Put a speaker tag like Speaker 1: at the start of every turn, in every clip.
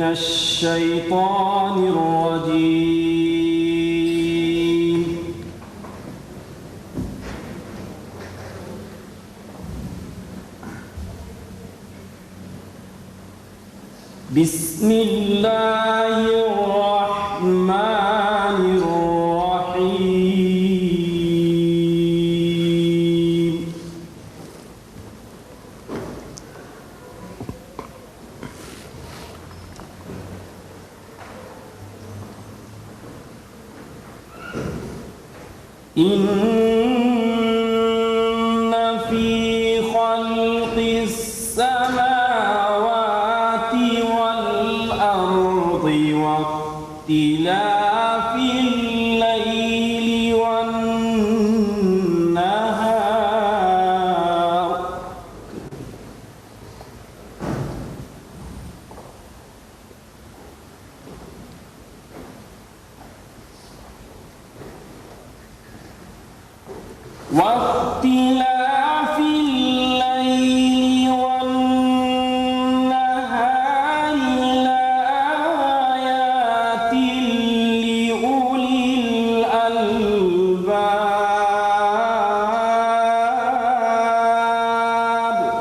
Speaker 1: من الشيطان الرجيم. بسم الله الرحمن الرحيم. إن في خلق السماوات والأرض واختلاف الليل والنهار واختلاف الليل والنهار لآيات لأولي الألباب.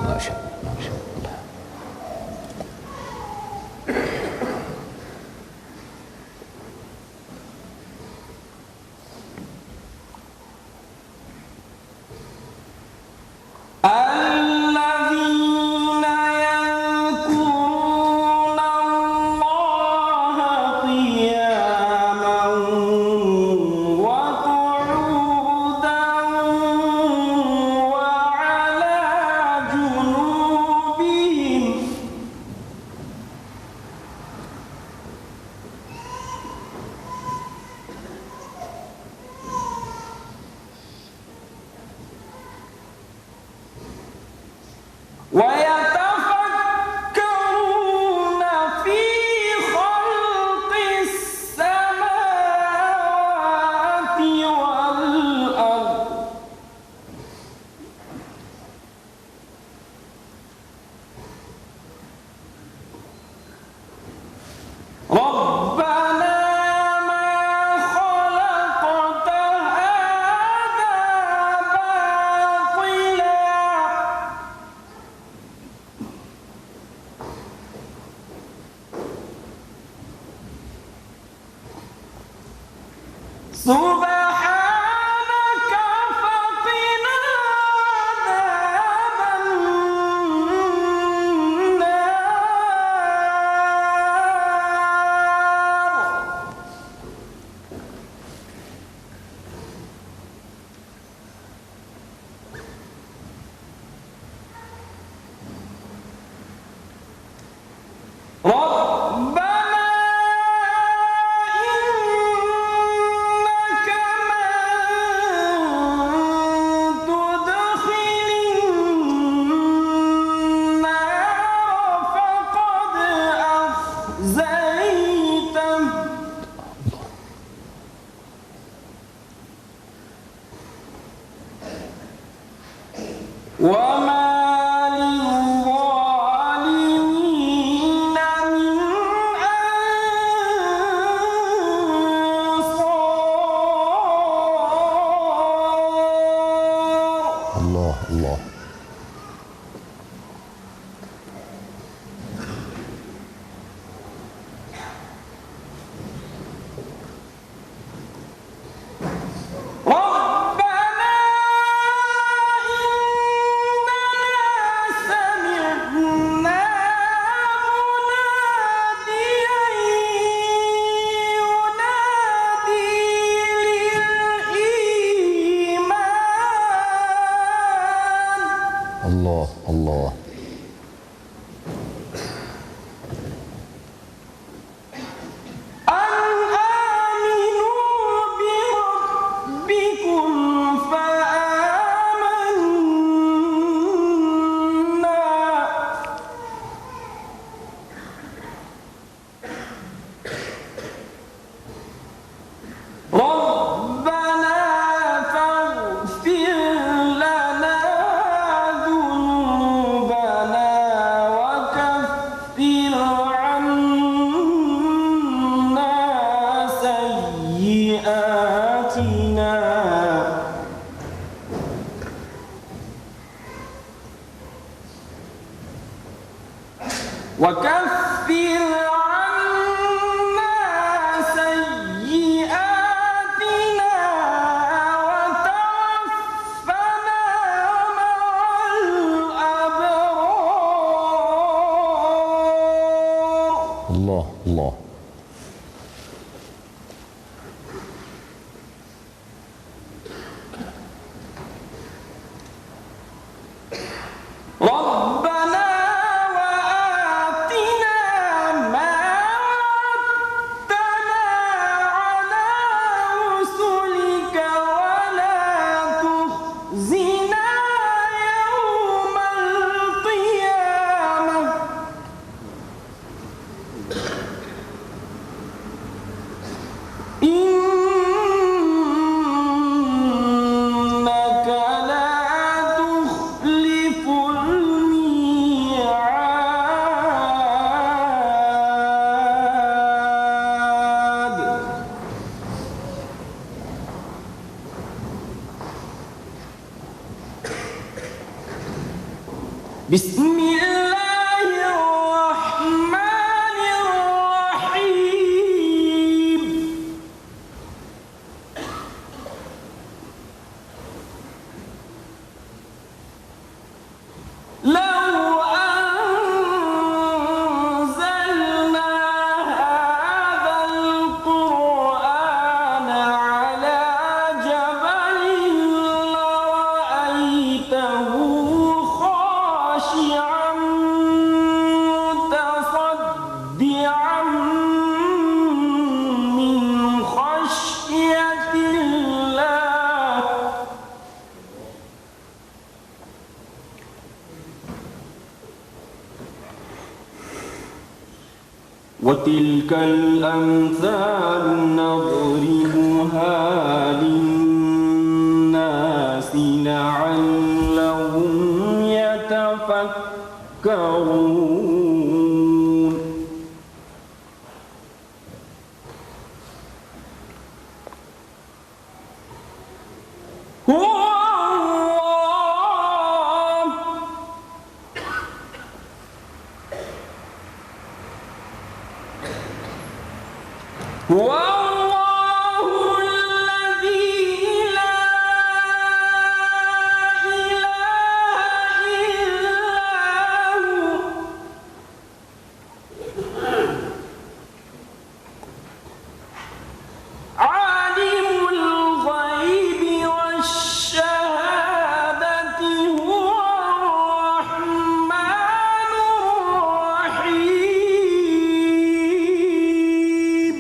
Speaker 2: ما شاء الله ما شاء الله.
Speaker 1: الذين يذكرون الله قياما وقعودا وعلى جنوبهم ويتفكرون في خلق السماوات والأرض ربنا ما خلقت هذا باطلا سبحانك فقنا عذاب النار. ربنا إنك من تدخل النار فقد أخزيته وما للظالمين من أنصار.
Speaker 2: الله الله.
Speaker 1: ربنا إنك وكفر عنا سيئاتنا وتوفنا مع الأبرار.
Speaker 2: الله الله.
Speaker 1: ربنا وآتنا ما وعدتنا على رسلك ولا تخزنا يوم القيامة إنك لا تخلف الميعاد. بسم الله الرحمن الرحيم. لو أنزلنا هذا القرآن على جبل لرأيته خاشعا متصدعا من خشية الله. وتلك الأمثال نضربها للناس لعلهم يتفكرون. هو الله الذي لا إله إلا هو عالم الغيب والشهادة هو الرحمن الرحيم.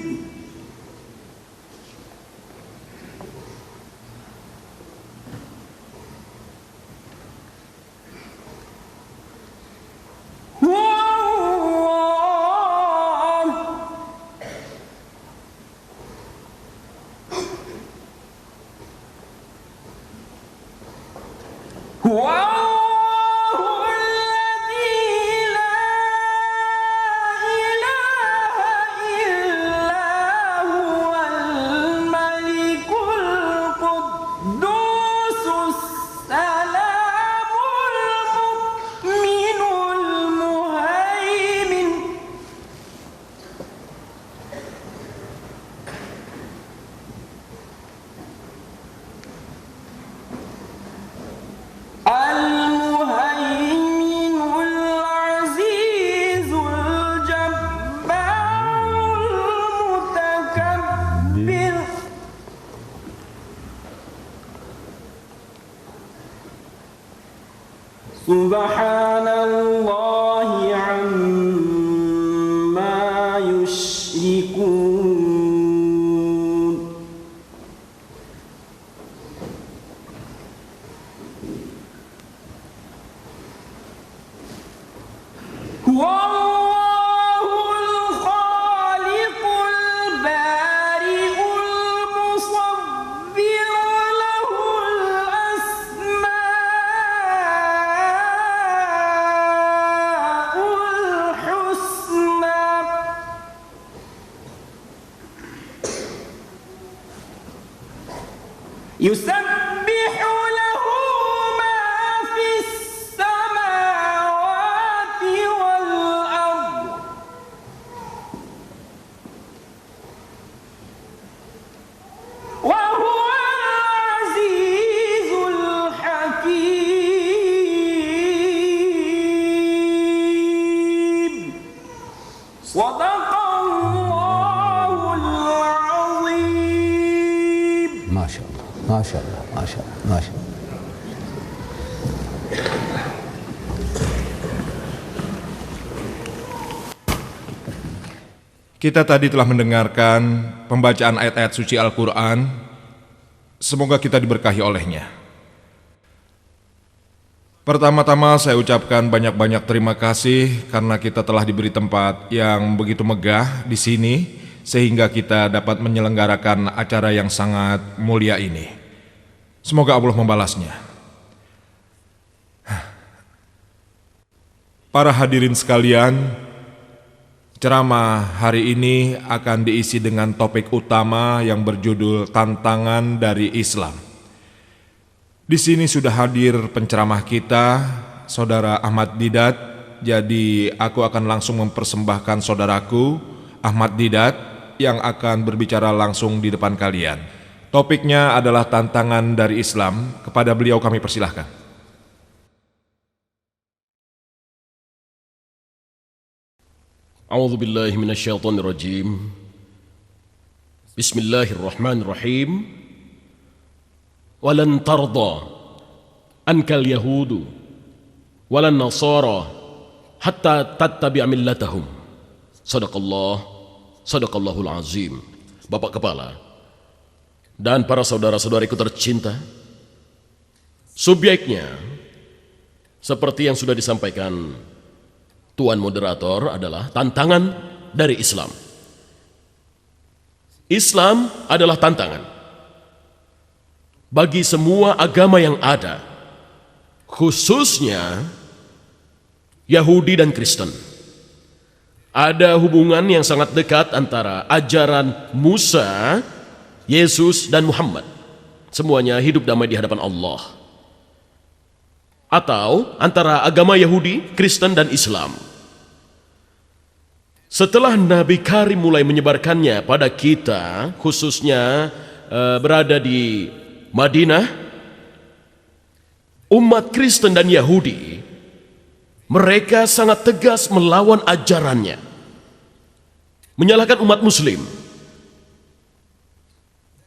Speaker 1: هو الله الذي لا إله إلا هو الملك القدوس السلام المؤمن المهيمن المهيمن العزيز الجبار المتكبر. سبحان الله عما يشركون. هو الله الخالق البارئ المصور له الأسماء الحسنى. يسبح له ما في السماوات والأرض
Speaker 2: Masya Allah, Masya Allah, Masya Allah.
Speaker 3: Kita tadi telah mendengarkan pembacaan ayat-ayat suci Al-Quran. Semoga kita diberkahi olehnya. Pertama-tama saya ucapkan banyak-banyak terima kasih karena kita telah diberi tempat yang begitu megah di sini sehingga kita dapat menyelenggarakan acara yang sangat mulia ini. Semoga Allah membalasnya. Para hadirin sekalian, ceramah hari ini akan diisi dengan topik utama yang berjudul Tantangan dari Islam. Di sini sudah hadir penceramah kita, Saudara Ahmad Didat. Jadi aku akan langsung mempersembahkan saudaraku Ahmad Didat yang akan berbicara langsung di depan kalian. Topiknya adalah Tantangan dari Islam. Kepada beliau kami persilahkan.
Speaker 4: A'udzu billahi minasyaitonir rajim. Bismillahirrahmanirrahim. Walan tarda ankal yahudu walan nasara hatta tattabi'a millatahum. Sadaqallahul azim. Bapak Kepala dan para saudara-saudariku tercinta, subjeknya seperti yang sudah disampaikan Tuan Moderator adalah tantangan dari Islam. Islam adalah tantangan bagi semua agama yang ada, khususnya Yahudi dan Kristen. Ada hubungan yang sangat dekat antara ajaran Musa, Yesus, dan Muhammad. Semuanya hidup damai di hadapan Allah. Atau antara agama Yahudi, Kristen, dan Islam. Setelah Nabi Karim mulai menyebarkannya pada kita, khususnya berada di Madinah, umat Kristen dan Yahudi, mereka sangat tegas melawan ajarannya, menyalahkan umat Muslim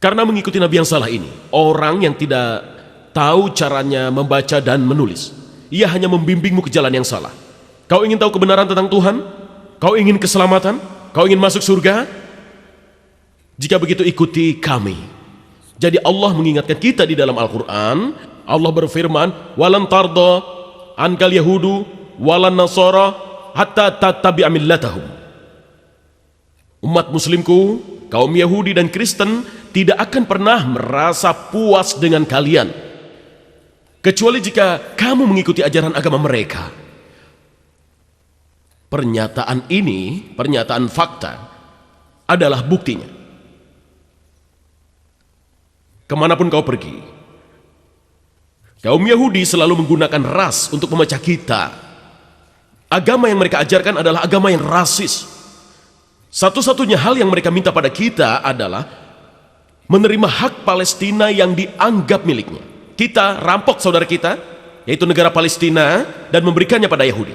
Speaker 4: karena mengikuti Nabi yang salah ini. Orang yang tidak tahu caranya membaca dan menulis, ia hanya membimbingmu ke jalan yang salah. Kau ingin tahu kebenaran tentang Tuhan? Kau ingin keselamatan? Kau ingin masuk surga? Jika begitu ikuti kami. Jadi Allah mengingatkan kita di dalam Al-Quran. Allah berfirman, walan tarda ankal yahudu walan nasara hatta tattabi'a millatahum. Umat muslimku, kaum Yahudi dan Kristen tidak akan pernah merasa puas dengan kalian kecuali jika kamu mengikuti ajaran agama mereka. Pernyataan ini, pernyataan fakta, adalah buktinya. Kemanapun kau pergi, kaum Yahudi selalu menggunakan ras untuk memecah kita. Agama yang mereka ajarkan adalah agama yang rasis. Satu-satunya hal yang mereka minta pada kita adalah menerima hak Palestina yang dianggap miliknya. Kita rampok saudara kita, yaitu negara Palestina, dan memberikannya pada Yahudi.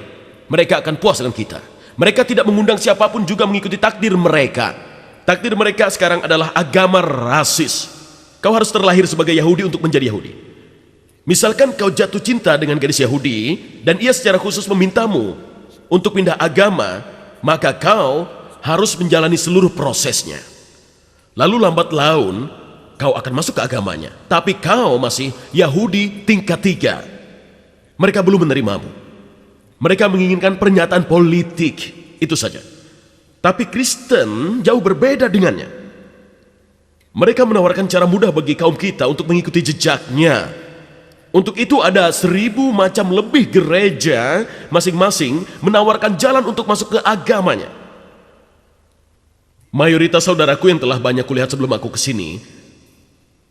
Speaker 4: Mereka akan puas dengan kita. Mereka tidak mengundang siapapun juga mengikuti takdir mereka. Takdir mereka sekarang adalah agama rasis. Kau harus terlahir sebagai Yahudi untuk menjadi Yahudi. Misalkan kau jatuh cinta dengan gadis Yahudi dan ia secara khusus memintamu untuk pindah agama, maka kau harus menjalani seluruh prosesnya. Lalu lambat laun kau akan masuk ke agamanya, tapi kau masih Yahudi tingkat 3. Mereka belum menerimamu. Mereka menginginkan pernyataan politik, itu saja. Tapi Kristen jauh berbeda dengannya. Mereka menawarkan cara mudah bagi kaum kita untuk mengikuti jejaknya. Untuk itu ada 1000 macam lebih gereja, masing-masing menawarkan jalan untuk masuk ke agamanya. Mayoritas saudaraku yang telah banyak kulihat sebelum aku kesini,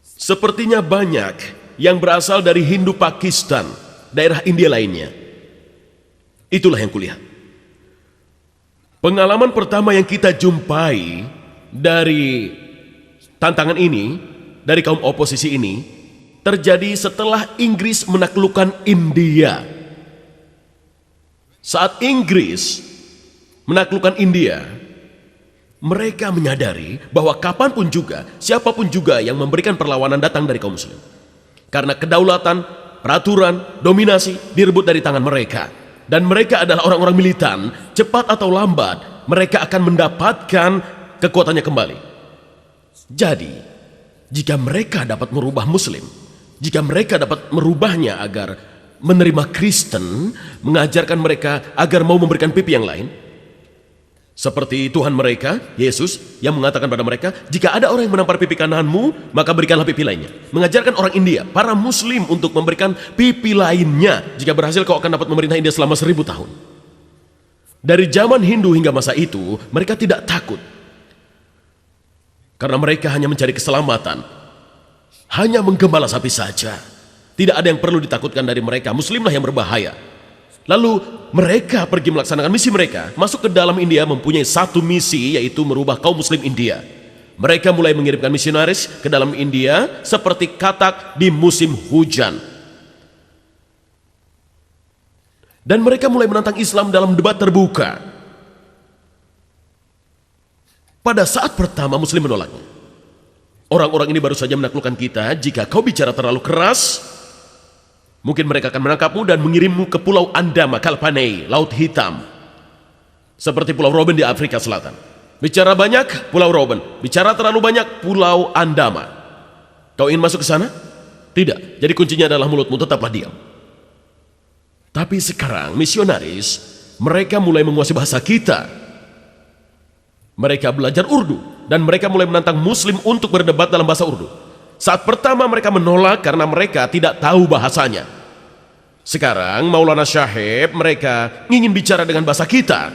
Speaker 4: sepertinya banyak yang berasal dari Hindu Pakistan, daerah India lainnya. Itulah yang kulihat. Pengalaman pertama yang kita jumpai dari tantangan ini, dari kaum oposisi ini, terjadi setelah Inggris menaklukkan India. Saat Inggris menaklukkan India, Mereka menyadari bahwa kapanpun juga, siapapun juga yang memberikan perlawanan datang dari kaum muslim. Karena kedaulatan, peraturan, dominasi direbut dari tangan mereka. Dan mereka adalah orang-orang militan, cepat atau lambat, mereka akan mendapatkan kekuatannya kembali. Jadi, jika mereka dapat merubah muslim, jika mereka dapat merubahnya agar menerima Kristen, mengajarkan mereka agar mau memberikan pipi yang lain, seperti Tuhan mereka, Yesus, yang mengatakan pada mereka, jika ada orang yang menampar pipi kananmu, maka berikanlah pipi lainnya. Mengajarkan orang India, para muslim untuk memberikan pipi lainnya. Jika berhasil, kau akan dapat memerintah India selama 1000 tahun. Dari zaman Hindu hingga masa itu, mereka tidak takut. Karena mereka hanya mencari keselamatan. Hanya menggembala sapi saja. Tidak ada yang perlu ditakutkan dari mereka. Muslimlah yang berbahaya. Lalu mereka pergi melaksanakan misi mereka. Masuk ke dalam India mempunyai satu misi, yaitu merubah kaum muslim India. Mereka mulai mengirimkan misionaris ke dalam India seperti katak di musim hujan. Dan mereka mulai menantang Islam dalam debat terbuka. Pada saat pertama muslim menolaknya. Orang-orang ini baru saja menaklukkan kita. Jika kau bicara terlalu keras, mungkin mereka akan menangkapmu dan mengirimmu ke Pulau Andama, Kalpanei, Laut Hitam. Seperti Pulau Robben di Afrika Selatan. Bicara banyak, Pulau Robben. Bicara terlalu banyak, Pulau Andama. Kau ingin masuk ke sana? Tidak. Jadi kuncinya adalah mulutmu, tetaplah diam. Tapi sekarang, misionaris, mereka mulai menguasai bahasa kita. Mereka belajar Urdu. Dan mereka mulai menantang Muslim untuk berdebat dalam bahasa Urdu. Saat pertama mereka menolak karena mereka tidak tahu bahasanya. Sekarang Maulana Syahib mereka ingin bicara dengan bahasa kita.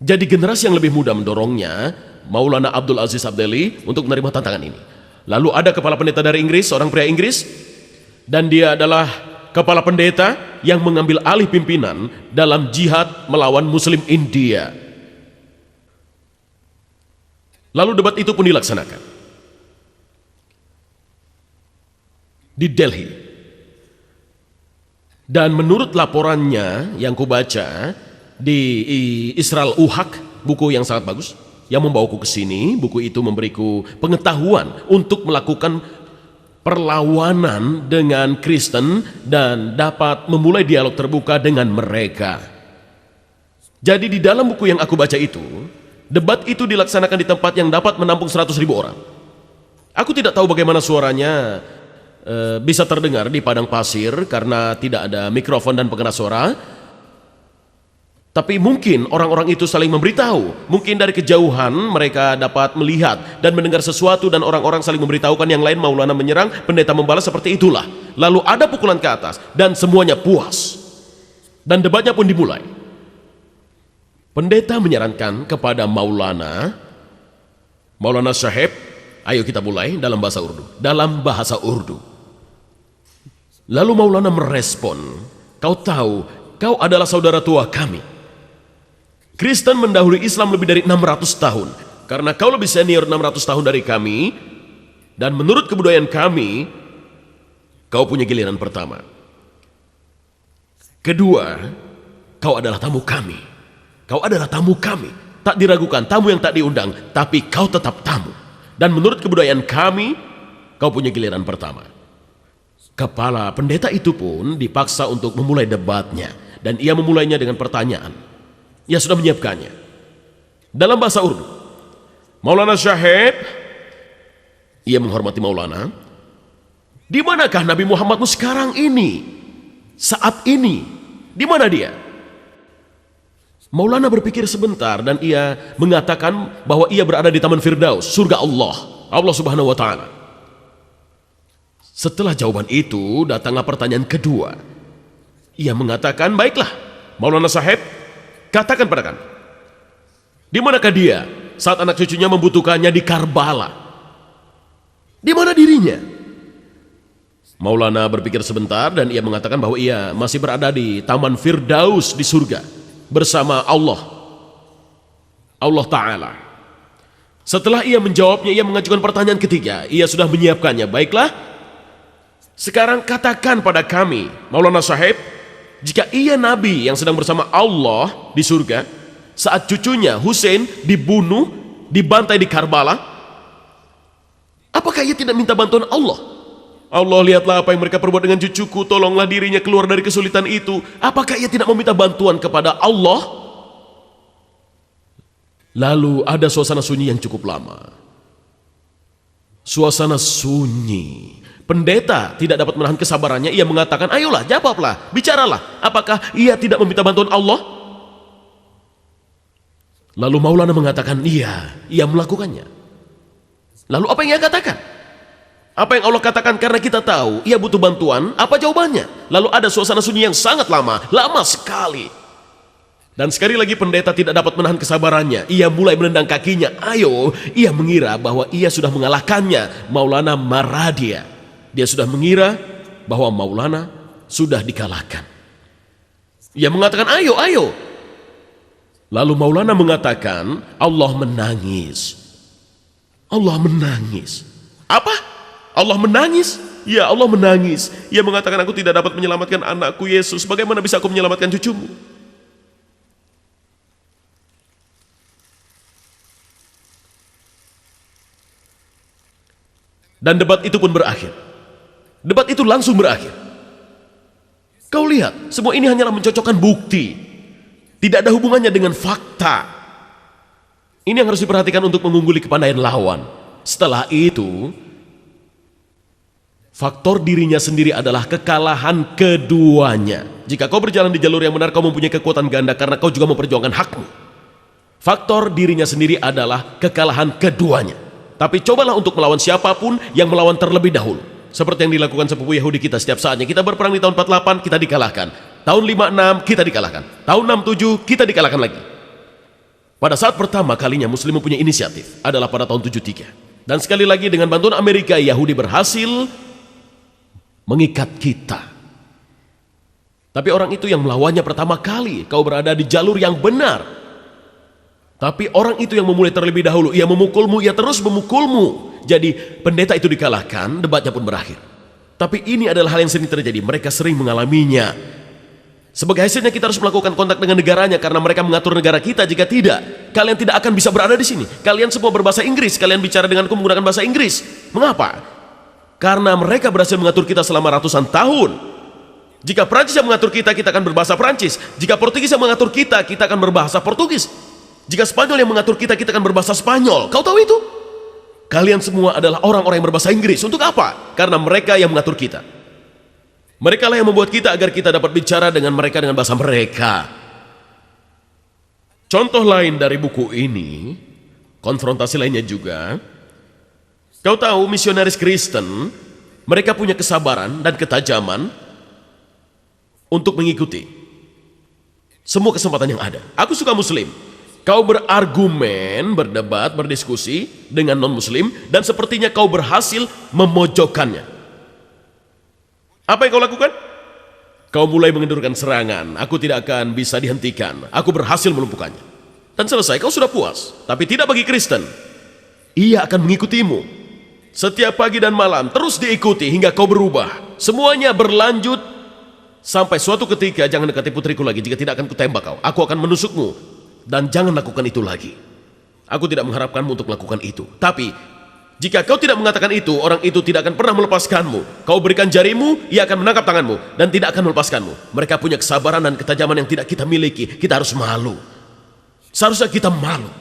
Speaker 4: Jadi generasi yang lebih muda mendorongnya, Maulana Abdul Aziz Abdeli, untuk menerima tantangan ini. Lalu ada kepala pendeta dari Inggris, seorang pria Inggris, dan dia adalah kepala pendeta yang mengambil alih pimpinan dalam jihad melawan Muslim India. Lalu debat itu pun dilaksanakan di Delhi. Dan menurut laporannya yang kubaca di Israel Uhaq, buku yang sangat bagus, yang membawaku ke sini, buku itu memberiku pengetahuan untuk melakukan perlawanan dengan Kristen dan dapat memulai dialog terbuka dengan mereka. Jadi di dalam buku yang aku baca itu, debat itu dilaksanakan di tempat yang dapat menampung 100.000 orang. Aku tidak tahu bagaimana suaranya bisa terdengar di padang pasir karena tidak ada mikrofon dan pengeras suara. Tapi mungkin orang-orang itu saling memberitahu. Mungkin dari kejauhan mereka dapat melihat dan mendengar sesuatu dan orang-orang saling memberitahukan yang lain. Maulana menyerang, pendeta membalas, seperti itulah. Lalu ada pukulan ke atas dan semuanya puas. Dan debatnya pun dimulai. Pendeta menyarankan kepada Maulana Syahib, ayo kita mulai dalam bahasa Urdu. Dalam bahasa Urdu. Lalu Maulana merespon, kau tahu, kau adalah saudara tua kami. Kristen mendahului Islam lebih dari 600 tahun. Karena kau lebih senior 600 tahun dari kami, dan menurut kebudayaan kami, kau punya giliran pertama. Kedua, kau adalah tamu kami. Kau adalah tamu kami. Tak diragukan, tamu yang tak diundang, tapi kau tetap tamu. Dan menurut kebudayaan kami, kau punya giliran pertama. Kepala pendeta itu pun dipaksa untuk memulai debatnya. Dan ia memulainya dengan pertanyaan. Ia sudah menyiapkannya. Dalam bahasa Urdu. Maulana Syahib, ia menghormati Maulana. Di manakah Nabi Muhammadmu sekarang ini? Saat ini. Di mana dia? Maulana berpikir sebentar dan ia mengatakan bahwa ia berada di Taman Firdaus, surga Allah, Allah Subhanahu wa Ta'ala. Setelah jawaban itu, datanglah pertanyaan kedua. Ia mengatakan, baiklah, Maulana Syahib, katakan pada kami, di manakah dia saat anak cucunya membutuhkannya di Karbala? Di mana dirinya? Maulana berpikir sebentar dan ia mengatakan bahwa ia masih berada di Taman Firdaus di surga bersama Allah Ta'ala. Setelah ia menjawabnya, ia mengajukan pertanyaan ketiga. Ia sudah menyiapkannya. Baiklah, sekarang katakan pada kami, Maulana Syahib, jika ia Nabi yang sedang bersama Allah di surga, saat cucunya Hussein dibunuh, dibantai di Karbala? Apakah ia tidak minta bantuan Allah? Allah, lihatlah apa yang mereka perbuat dengan cucuku, tolonglah dirinya keluar dari kesulitan itu. Apakah ia tidak meminta bantuan kepada Allah? Lalu ada suasana sunyi yang cukup lama. Suasana sunyi. Pendeta tidak dapat menahan kesabarannya. Ia mengatakan, ayolah, jawablah, bicaralah. Apakah ia tidak meminta bantuan Allah? Lalu Maulana mengatakan, iya, ia melakukannya. Lalu apa yang ia katakan? Apa yang Allah katakan? Karena kita tahu ia butuh bantuan. Apa jawabannya? Lalu ada suasana sunyi yang sangat lama sekali. Dan sekali lagi pendeta tidak dapat menahan kesabarannya. Ia mulai menendang kakinya. Ayo, ia mengira bahwa ia sudah mengalahkannya. Maulana Maradia. Dia sudah mengira bahwa Maulana sudah dikalahkan. Ia mengatakan, ayo, ayo. Lalu Maulana mengatakan, Allah menangis. Allah menangis. Apa? Allah menangis? Ya, Allah menangis. Ia mengatakan, aku tidak dapat menyelamatkan anakku Yesus. Bagaimana bisa aku menyelamatkan cucumu? Dan debat itu pun berakhir. Debat itu langsung berakhir. Kau lihat, semua ini hanyalah mencocokkan bukti. Tidak ada hubungannya dengan fakta. Ini yang harus diperhatikan untuk mengungguli kepandaian lawan. Setelah itu, faktor dirinya sendiri adalah kekalahan keduanya. Jika kau berjalan di jalur yang benar, kau mempunyai kekuatan ganda karena kau juga memperjuangkan hakmu. Faktor dirinya sendiri adalah kekalahan keduanya. Tapi cobalah untuk melawan siapapun yang melawan terlebih dahulu. Seperti yang dilakukan sepupu Yahudi kita setiap saatnya. Kita berperang di tahun 48, kita dikalahkan. Tahun 56, kita dikalahkan. Tahun 67, kita dikalahkan lagi. Pada saat pertama kalinya Muslim mempunyai inisiatif adalah pada tahun 73. Dan sekali lagi dengan bantuan Amerika, Yahudi berhasil mengikat kita. Tapi orang itu yang melawannya pertama kali. Kau berada di jalur yang benar. Tapi orang itu yang memulai terlebih dahulu. Ia memukulmu, ia terus memukulmu. Jadi pendeta itu dikalahkan, debatnya pun berakhir. Tapi ini adalah hal yang sering terjadi. Mereka sering mengalaminya. Sebagai hasilnya kita harus melakukan kontak dengan negaranya. Karena mereka mengatur negara kita. Jika tidak, kalian tidak akan bisa berada di sini. Kalian semua berbahasa Inggris. Kalian bicara denganku menggunakan bahasa Inggris. Mengapa? Karena mereka berhasil mengatur kita selama ratusan tahun. Jika Prancis yang mengatur kita, kita akan berbahasa Prancis. Jika Portugis yang mengatur kita, kita akan berbahasa Portugis. Jika Spanyol yang mengatur kita, kita akan berbahasa Spanyol. Kau tahu itu? Kalian semua adalah orang-orang yang berbahasa Inggris. Untuk apa? Karena mereka yang mengatur kita. Mereka lah yang membuat kita agar kita dapat bicara dengan mereka dengan bahasa mereka. Contoh lain dari buku ini, konfrontasi lainnya juga. Kau tahu misionaris Kristen, mereka punya kesabaran dan ketajaman untuk mengikuti semua kesempatan yang ada. Aku suka Muslim. Kau berargumen, berdebat, berdiskusi dengan non-muslim dan sepertinya kau berhasil memojokkannya. Apa yang kau lakukan? Kau mulai mengendurkan serangan. Aku tidak akan bisa dihentikan. Aku berhasil melumpuhkannya. Dan selesai, kau sudah puas. Tapi tidak bagi Kristen. Ia akan mengikutimu. Setiap pagi dan malam terus diikuti hingga kau berubah. Semuanya berlanjut sampai suatu ketika, jangan dekati putriku lagi. Jika tidak akan kutembak kau. Aku akan menusukmu. Dan jangan lakukan itu lagi. Aku tidak mengharapkanmu untuk melakukan itu. Tapi, jika kau tidak mengatakan itu, orang itu tidak akan pernah melepaskanmu. Kau berikan jarimu, ia akan menangkap tanganmu. Dan tidak akan melepaskanmu. Mereka punya kesabaran dan ketajaman yang tidak kita miliki. Kita harus malu. Seharusnya kita malu.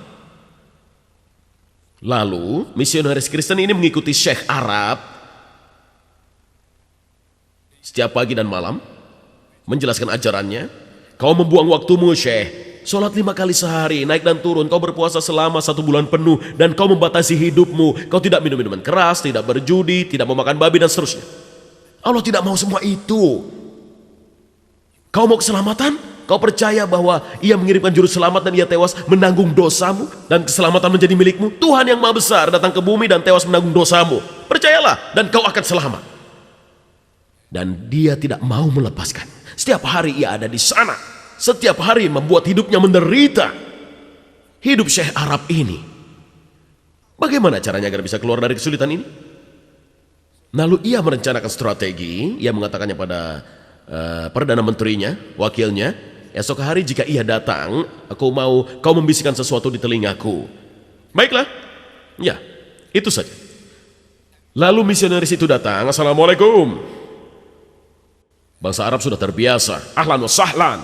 Speaker 4: Lalu, misionaris Kristen ini mengikuti Syekh Arab. Setiap pagi dan malam. Menjelaskan ajarannya. Kau membuang waktumu, Syekh. Sholat 5 kali sehari, naik dan turun. Kau berpuasa selama 1 bulan penuh. Dan kau membatasi hidupmu. Kau tidak minum minuman keras, tidak berjudi, tidak memakan babi dan seterusnya. Allah tidak mau semua itu. Kau mau keselamatan? Kau percaya bahwa ia mengirimkan juru selamat dan ia tewas menanggung dosamu. Dan keselamatan menjadi milikmu. Tuhan yang maha besar datang ke bumi dan tewas menanggung dosamu. Percayalah dan kau akan selamat. Dan dia tidak mau melepaskan. Setiap hari ia ada di sana. Setiap hari membuat hidupnya menderita. Hidup Syekh Arab ini. Bagaimana caranya agar bisa keluar dari kesulitan ini? Lalu ia merencanakan strategi. Ia mengatakannya pada Perdana Menterinya, wakilnya, Esok hari jika ia datang, aku mau kau membisikkan sesuatu di telingaku. Baiklah. Ya, itu saja. Lalu misionaris itu datang. Assalamualaikum. Bangsa Arab sudah terbiasa. Ahlan wa sahlan.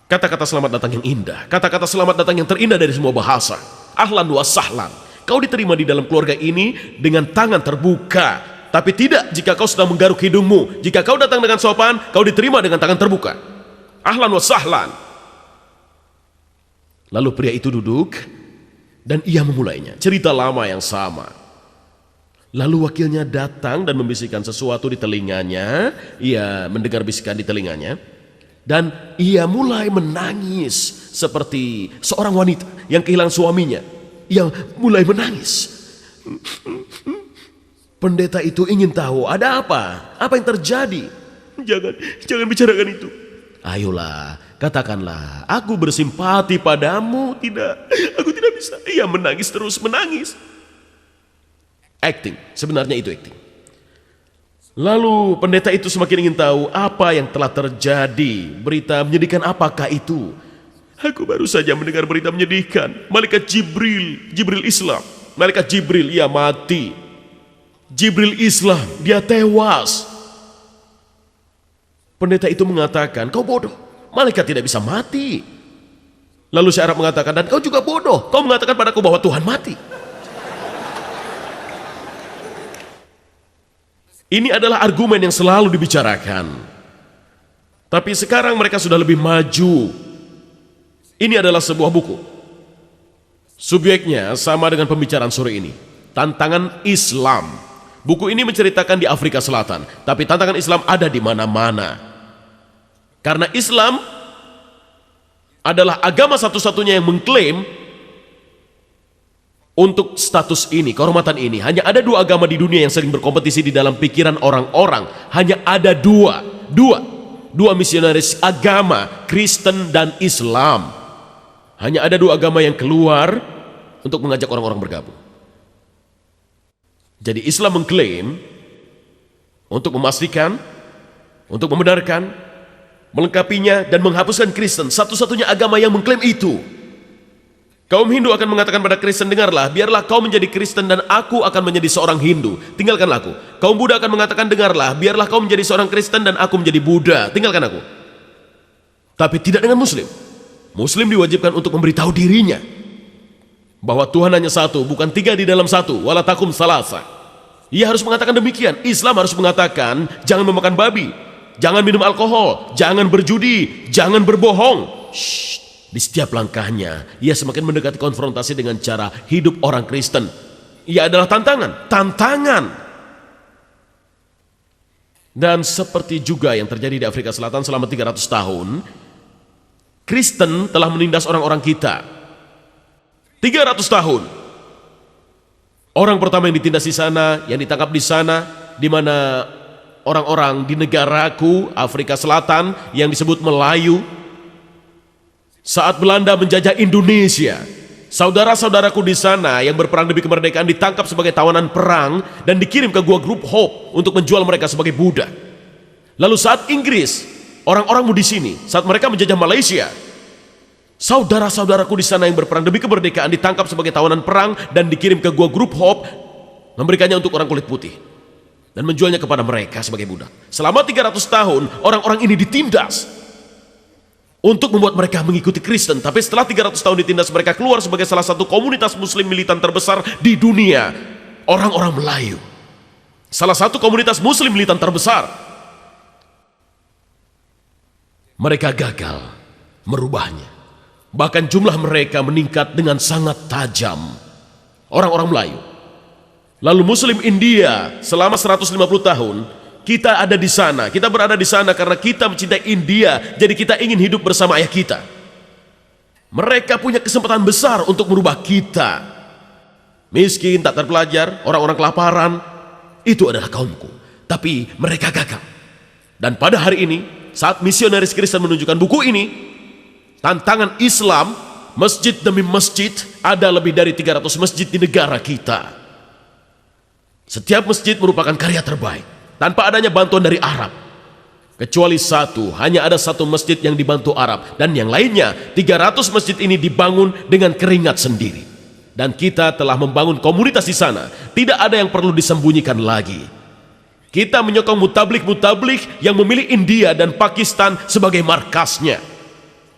Speaker 4: Kata-kata selamat datang yang indah. Kata-kata selamat datang yang terindah dari semua bahasa. Ahlan wa sahlan. Kau diterima di dalam keluarga ini dengan tangan terbuka. Tapi tidak jika kau sedang menggaruk hidungmu. Jika kau datang dengan sopan, kau diterima dengan tangan terbuka. Ahlan wa sahlan. Lalu pria itu duduk dan ia memulainya. Cerita lama yang sama. Lalu wakilnya datang dan membisikkan sesuatu di telinganya. Ia mendengar bisikan di telinganya. Dan ia mulai menangis seperti seorang wanita yang kehilangan suaminya. Ia mulai menangis. Pendeta itu ingin tahu ada apa? Apa yang terjadi? Jangan bicarakan itu. Ayolah, katakanlah, aku bersimpati padamu. Tidak, aku tidak bisa. Ia menangis terus menangis. Acting, sebenarnya itu acting. Lalu pendeta itu semakin ingin tahu apa yang telah terjadi. Berita menyedihkan apakah itu? Aku baru saja mendengar berita menyedihkan. Malaikat Jibril Islam. Malaikat Jibril, ia mati. Jibril Islam, dia tewas. Pendeta itu mengatakan, kau bodoh. Malaikat tidak bisa mati. Lalu si Arab mengatakan, dan kau juga bodoh. Kau mengatakan padaku bahwa Tuhan mati. Ini adalah argumen yang selalu dibicarakan. Tapi sekarang mereka sudah lebih maju. Ini adalah sebuah buku. Subjeknya sama dengan pembicaraan sore ini. Tantangan Islam. Buku ini menceritakan di Afrika Selatan. Tapi tantangan Islam ada di mana-mana. Karena Islam adalah agama satu-satunya yang mengklaim untuk status ini, kehormatan ini. Hanya ada dua agama di dunia yang sering berkompetisi di dalam pikiran orang-orang. Hanya ada dua misionaris agama, Kristen dan Islam. Hanya ada dua agama yang keluar untuk mengajak orang-orang bergabung. Jadi Islam mengklaim untuk memastikan, untuk membenarkan, melengkapinya dan menghapuskan Kristen. Satu-satunya agama yang mengklaim itu. Kaum Hindu akan mengatakan pada Kristen, dengarlah, biarlah kau menjadi Kristen dan aku akan menjadi seorang Hindu. Tinggalkanlah aku. Kaum Buddha akan mengatakan, dengarlah, biarlah kau menjadi seorang Kristen dan aku menjadi Buddha. Tinggalkan aku. Tapi tidak dengan Muslim. Muslim diwajibkan untuk memberitahu dirinya bahwa Tuhan hanya satu, bukan tiga di dalam satu. Wala takum salasa. Ia harus mengatakan demikian. Islam harus mengatakan, jangan memakan babi, jangan minum alkohol, jangan berjudi, jangan berbohong. Shh. Di setiap langkahnya, ia semakin mendekati konfrontasi dengan cara hidup orang Kristen. Ia adalah tantangan. Dan seperti juga yang terjadi di Afrika Selatan selama 300 tahun, Kristen telah menindas orang-orang kita. 300 tahun. Orang pertama yang ditindas di sana, yang ditangkap di sana, di mana orang-orang di negaraku, Afrika Selatan, yang disebut Melayu. Saat Belanda menjajah Indonesia, saudara-saudaraku di sana yang berperang demi kemerdekaan ditangkap sebagai tawanan perang dan dikirim ke gua Grup Hope untuk menjual mereka sebagai budak. Lalu saat Inggris, orang-orangmu di sini, saat mereka menjajah Malaysia, saudara-saudaraku di sana yang berperang demi kemerdekaan ditangkap sebagai tawanan perang dan dikirim ke gua Grup Hope, memberikannya untuk orang kulit putih dan menjualnya kepada mereka sebagai budak. Selama 300 tahun, orang-orang ini ditindas untuk membuat mereka mengikuti Kristen. Tapi setelah 300 tahun ditindas, mereka keluar sebagai salah satu komunitas muslim militan terbesar di dunia. Orang-orang Melayu. Salah satu komunitas muslim militan terbesar. Mereka gagal merubahnya. Bahkan jumlah mereka meningkat dengan sangat tajam. Orang-orang Melayu. Lalu muslim India selama 150 tahun. Kita ada di sana, kita berada di sana karena kita mencintai India, jadi kita ingin hidup bersama ayah kita. Mereka punya kesempatan besar untuk merubah kita. Miskin, tak terpelajar, orang-orang kelaparan, itu adalah kaumku. Tapi mereka gagal. Dan pada hari ini, saat misionaris Kristen menunjukkan buku ini, tantangan Islam, masjid demi masjid, ada lebih dari 300 masjid di negara kita. Setiap masjid merupakan karya terbaik. Tanpa adanya bantuan dari Arab. Kecuali satu, hanya ada satu masjid yang dibantu Arab. Dan yang lainnya, 300 masjid ini dibangun dengan keringat sendiri. Dan kita telah membangun komunitas di sana. Tidak ada yang perlu disembunyikan lagi. Kita menyokong mutablik-mutablik yang memilih India dan Pakistan sebagai markasnya.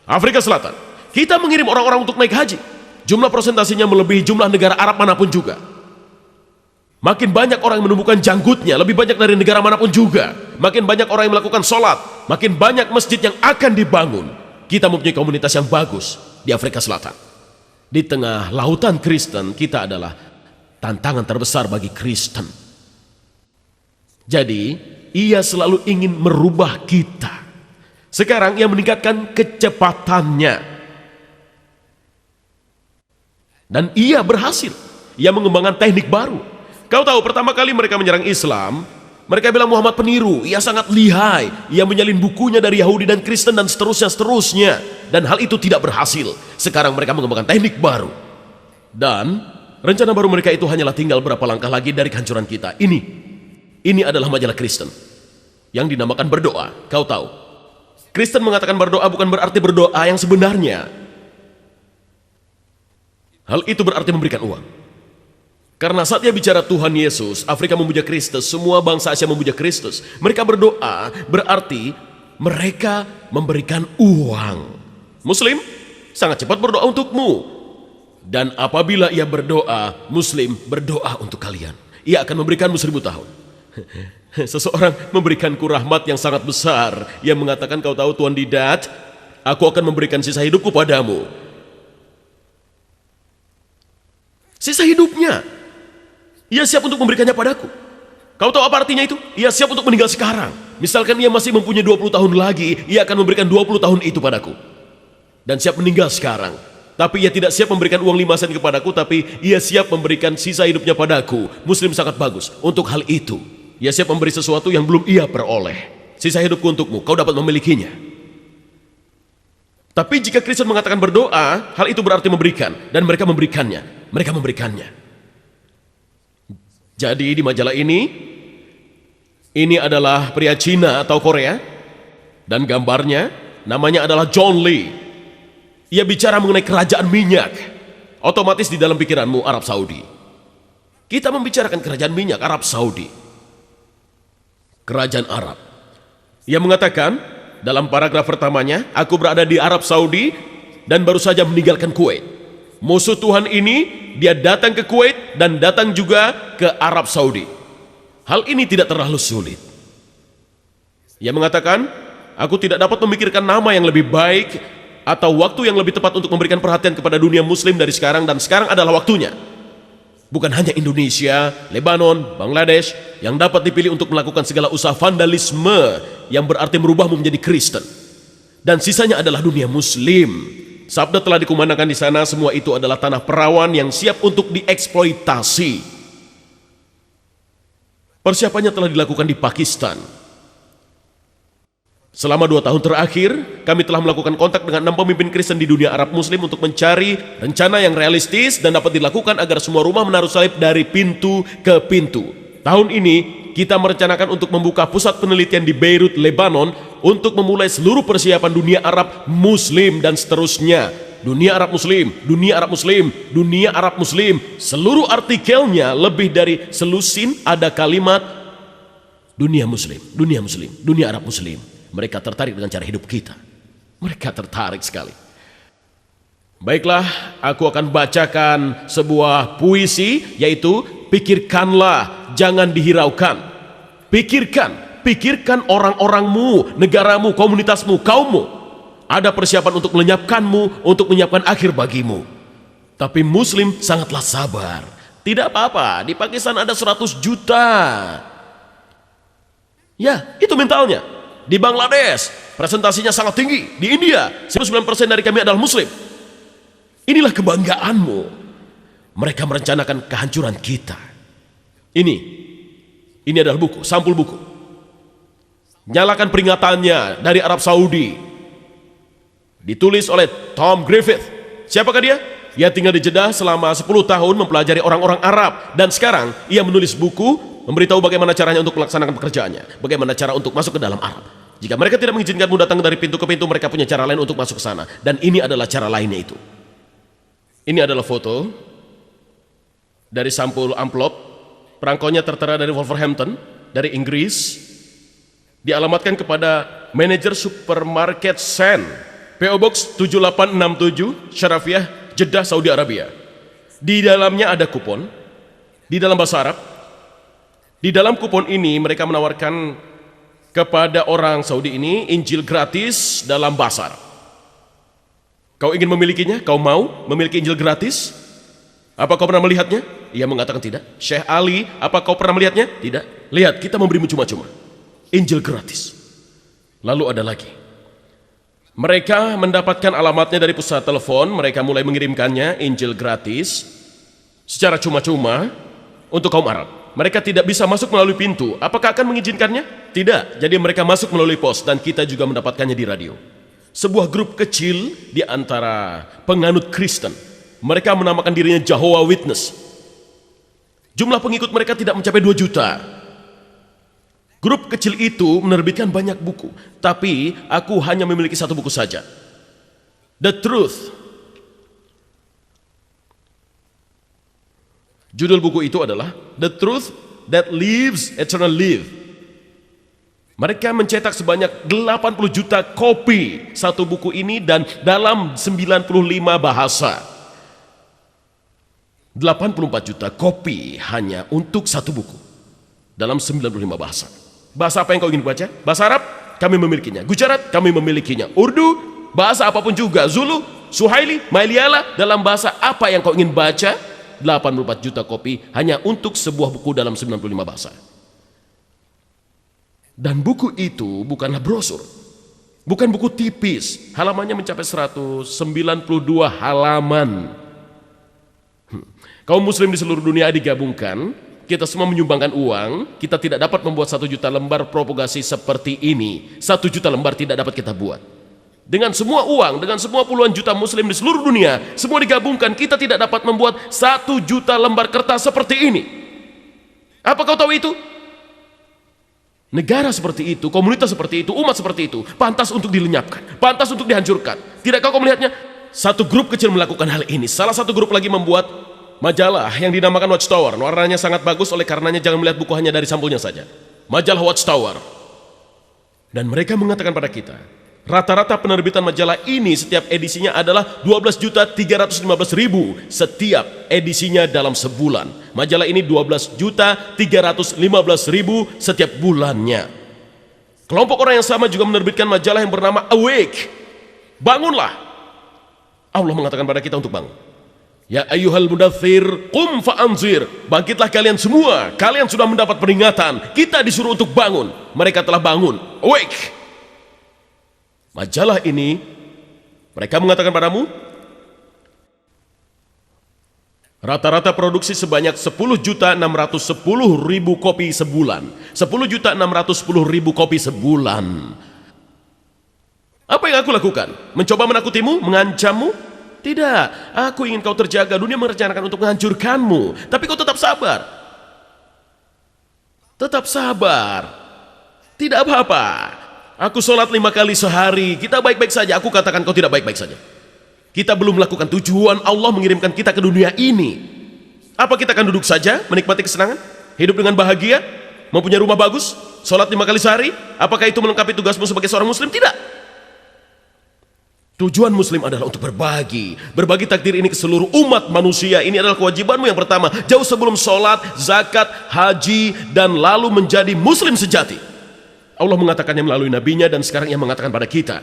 Speaker 4: Afrika Selatan, kita mengirim orang-orang untuk naik haji. Jumlah persentasinya melebihi jumlah negara Arab manapun juga. Makin banyak orang yang menemukan janggutnya, lebih banyak dari negara manapun juga. Makin banyak orang yang melakukan sholat, makin banyak masjid yang akan dibangun. Kita mempunyai komunitas yang bagus di Afrika Selatan. Di tengah lautan Kristen, kita adalah tantangan terbesar bagi Kristen. Jadi, ia selalu ingin merubah kita. Sekarang ia meningkatkan kecepatannya. Dan ia berhasil. Ia mengembangkan teknik baru. Kau tahu, pertama kali mereka menyerang Islam, mereka bilang Muhammad peniru, ia sangat lihai, ia menyalin bukunya dari Yahudi dan Kristen dan seterusnya. Dan hal itu tidak berhasil. Sekarang mereka mengembangkan teknik baru. Dan rencana baru mereka itu hanyalah tinggal berapa langkah lagi dari kehancuran kita. Ini adalah majalah Kristen yang dinamakan Berdoa. Kau tahu, Kristen mengatakan berdoa bukan berarti berdoa yang sebenarnya. Hal itu berarti memberikan uang. Karena saat dia bicara Tuhan Yesus, Afrika memuja Kristus, semua bangsa Asia memuja Kristus. Mereka berdoa berarti mereka memberikan uang. Muslim sangat cepat berdoa untukmu. Dan apabila ia berdoa, Muslim berdoa untuk kalian. Ia akan memberikanmu 1000 tahun. Seseorang memberikanku rahmat yang sangat besar. Ia mengatakan, kau tahu Tuan Didat, aku akan memberikan sisa hidupku padamu. Sisa hidupnya. Ia siap untuk memberikannya padaku. Kau tahu apa artinya itu? Ia siap untuk meninggal sekarang. Misalkan ia masih mempunyai 20 tahun lagi, ia akan memberikan 20 tahun itu padaku. Dan siap meninggal sekarang. Tapi ia tidak siap memberikan uang 5 sen kepadaku, tapi ia siap memberikan sisa hidupnya padaku. Muslim sangat bagus untuk hal itu. Ia siap memberi sesuatu yang belum ia peroleh. Sisa hidupku untukmu, kau dapat memilikinya. Tapi jika Kristen mengatakan berdoa, hal itu berarti memberikan. Dan mereka memberikannya. Mereka memberikannya. Jadi di majalah ini adalah pria Cina atau Korea. Dan gambarnya, namanya adalah John Lee. Ia bicara mengenai kerajaan minyak. Otomatis di dalam pikiranmu Arab Saudi. Kita membicarakan kerajaan minyak Arab Saudi. Kerajaan Arab. Ia mengatakan dalam paragraf pertamanya, aku berada di Arab Saudi dan baru saja meninggalkan Kuwait. Musuh Tuhan ini, dia datang ke Kuwait dan datang juga ke Arab Saudi. Hal ini tidak terlalu sulit. Ia mengatakan, aku tidak dapat memikirkan nama yang lebih baik atau waktu yang lebih tepat untuk memberikan perhatian kepada dunia muslim dari sekarang, dan sekarang adalah waktunya. Bukan hanya Indonesia, Lebanon, Bangladesh yang dapat dipilih untuk melakukan segala usaha vandalisme yang berarti merubahmu menjadi Kristen. Dan sisanya adalah dunia muslim. Sabda telah dikumandangkan di sana, semua itu adalah tanah perawan yang siap untuk dieksploitasi. Persiapannya telah dilakukan di Pakistan. Selama 2 tahun terakhir, kami telah melakukan kontak dengan 6 pemimpin Kristen di dunia Arab Muslim untuk mencari rencana yang realistis dan dapat dilakukan agar semua rumah menaruh salib dari pintu ke pintu. Tahun ini, kita merencanakan untuk membuka pusat penelitian di Beirut, Lebanon, untuk memulai seluruh persiapan dunia Arab Muslim dan seterusnya. Dunia Arab Muslim, dunia Arab Muslim, dunia Arab Muslim. Seluruh artikelnya lebih dari selusin ada kalimat dunia Muslim, dunia Muslim, dunia Arab Muslim. Mereka tertarik dengan cara hidup kita. Mereka tertarik sekali. Baiklah, aku akan bacakan sebuah puisi, yaitu pikirkanlah, jangan dihiraukan. Pikirkan orang-orangmu, negaramu, komunitasmu, kaummu. Ada persiapan untuk melenyapkanmu, untuk menyiapkan akhir bagimu. Tapi Muslim sangatlah sabar. Tidak apa-apa, di Pakistan ada 100 juta. Ya, itu mentalnya. Di Bangladesh, presentasinya sangat tinggi. Di India, 99% dari kami adalah Muslim. Inilah kebanggaanmu. Mereka merencanakan kehancuran kita. Ini adalah buku, sampul buku. Nyalakan peringatannya dari Arab Saudi. Ditulis oleh Tom Griffith. Siapakah dia? Ia tinggal di Jeddah selama 10 tahun mempelajari orang-orang Arab. Dan sekarang ia menulis buku, memberitahu bagaimana caranya untuk melaksanakan pekerjaannya. Bagaimana cara untuk masuk ke dalam Arab. Jika mereka tidak mengizinkanmu datang dari pintu ke pintu, mereka punya cara lain untuk masuk ke sana. Dan ini adalah cara lainnya itu. Ini adalah foto dari sampul amplop. Perangkonya tertera dari Wolverhampton, dari Inggris. Dialamatkan kepada manajer supermarket Sen, PO Box 7867, Syarafiah, Jeddah, Saudi Arabia. Di dalamnya ada kupon, di dalam bahasa Arab. Di dalam kupon ini mereka menawarkan kepada orang Saudi ini Injil gratis dalam bahasa Arab. Kau ingin memilikinya? Kau mau memiliki Injil gratis? Apa kau pernah melihatnya? Ia mengatakan tidak. Syekh Ali, apa kau pernah melihatnya? Tidak. Lihat, kita memberimu cuma-cuma Injil gratis. Lalu ada lagi. Mereka mendapatkan alamatnya dari pusat telepon. Mereka mulai mengirimkannya Injil gratis secara cuma-cuma untuk kaum Arab. Mereka tidak bisa masuk melalui pintu. Apakah akan mengizinkannya? Tidak. Jadi mereka masuk melalui pos dan kita juga mendapatkannya di radio. Sebuah grup kecil di antara penganut Kristen. Mereka menamakan dirinya Jehovah Witness. Jumlah pengikut mereka tidak mencapai 2 juta. Grup kecil itu menerbitkan banyak buku, tapi aku hanya memiliki 1 buku saja. The Truth. Judul buku itu adalah The Truth That Lives Eternal Life. Mereka mencetak sebanyak 80 juta kopi satu buku ini dan dalam 95 bahasa. 84 juta kopi hanya untuk satu buku dalam 95 bahasa. Bahasa apa yang kau ingin baca? Bahasa Arab? Kami memilikinya. Gujarat? Kami memilikinya. Urdu? Bahasa apapun juga. Zulu? Suhaili? Malayalam? Dalam bahasa apa yang kau ingin baca? 84 juta kopi hanya untuk sebuah buku dalam 95 bahasa. Dan buku itu bukanlah brosur. Bukan buku tipis. Halamannya mencapai 192 halaman. Kaum muslim di seluruh dunia digabungkan. Kita semua menyumbangkan uang. Kita tidak dapat membuat 1 juta lembar propagasi seperti ini. 1 juta lembar tidak dapat kita buat. Dengan semua uang, dengan semua puluhan juta muslim di seluruh dunia, semua digabungkan, kita tidak dapat membuat 1 juta lembar kertas seperti ini. Apa kau tahu itu? Negara seperti itu, komunitas seperti itu, umat seperti itu, pantas untuk dilenyapkan, pantas untuk dihancurkan. Tidakkah kau melihatnya? Satu grup kecil melakukan hal ini. Salah satu grup lagi membuat majalah yang dinamakan Watchtower. Warnanya sangat bagus, oleh karenanya jangan melihat buku hanya dari sampulnya saja. Majalah Watchtower. Dan mereka mengatakan pada kita, rata-rata penerbitan majalah ini setiap edisinya adalah 12.315.000 setiap edisinya dalam sebulan. Majalah ini 12.315.000 setiap bulannya. Kelompok orang yang sama juga menerbitkan majalah yang bernama Awake. Bangunlah. Allah mengatakan pada kita untuk bangun. Ya ayyuhal mudaththir qum fa'anzir. Bangkitlah kalian semua. Kalian sudah mendapat peringatan. Kita disuruh untuk bangun. Mereka telah bangun. Awake. Majalah ini, mereka mengatakan padamu, rata-rata produksi sebanyak 10.610.000 kopi sebulan. 10.610.000 kopi sebulan. Apa yang aku lakukan? Mencoba menakutimu? Mengancammu? Tidak, aku ingin kau terjaga. Dunia merencanakan untuk menghancurkanmu. Tapi kau tetap sabar. Tetap sabar. Tidak apa-apa. Aku sholat 5 kali sehari. Kita baik-baik saja. Aku katakan kau tidak baik-baik saja. Kita belum melakukan tujuan Allah mengirimkan kita ke dunia ini. Apa kita akan duduk saja menikmati kesenangan? Hidup dengan bahagia? Mempunyai rumah bagus? Sholat 5 kali sehari? Apakah itu melengkapi tugasmu sebagai seorang muslim? Tidak. Tujuan muslim adalah untuk berbagi. Berbagi takdir ini ke seluruh umat manusia. Ini adalah kewajibanmu yang pertama. Jauh sebelum sholat, zakat, haji, dan lalu menjadi muslim sejati. Allah mengatakannya melalui nabinya dan sekarang ia mengatakan pada kita.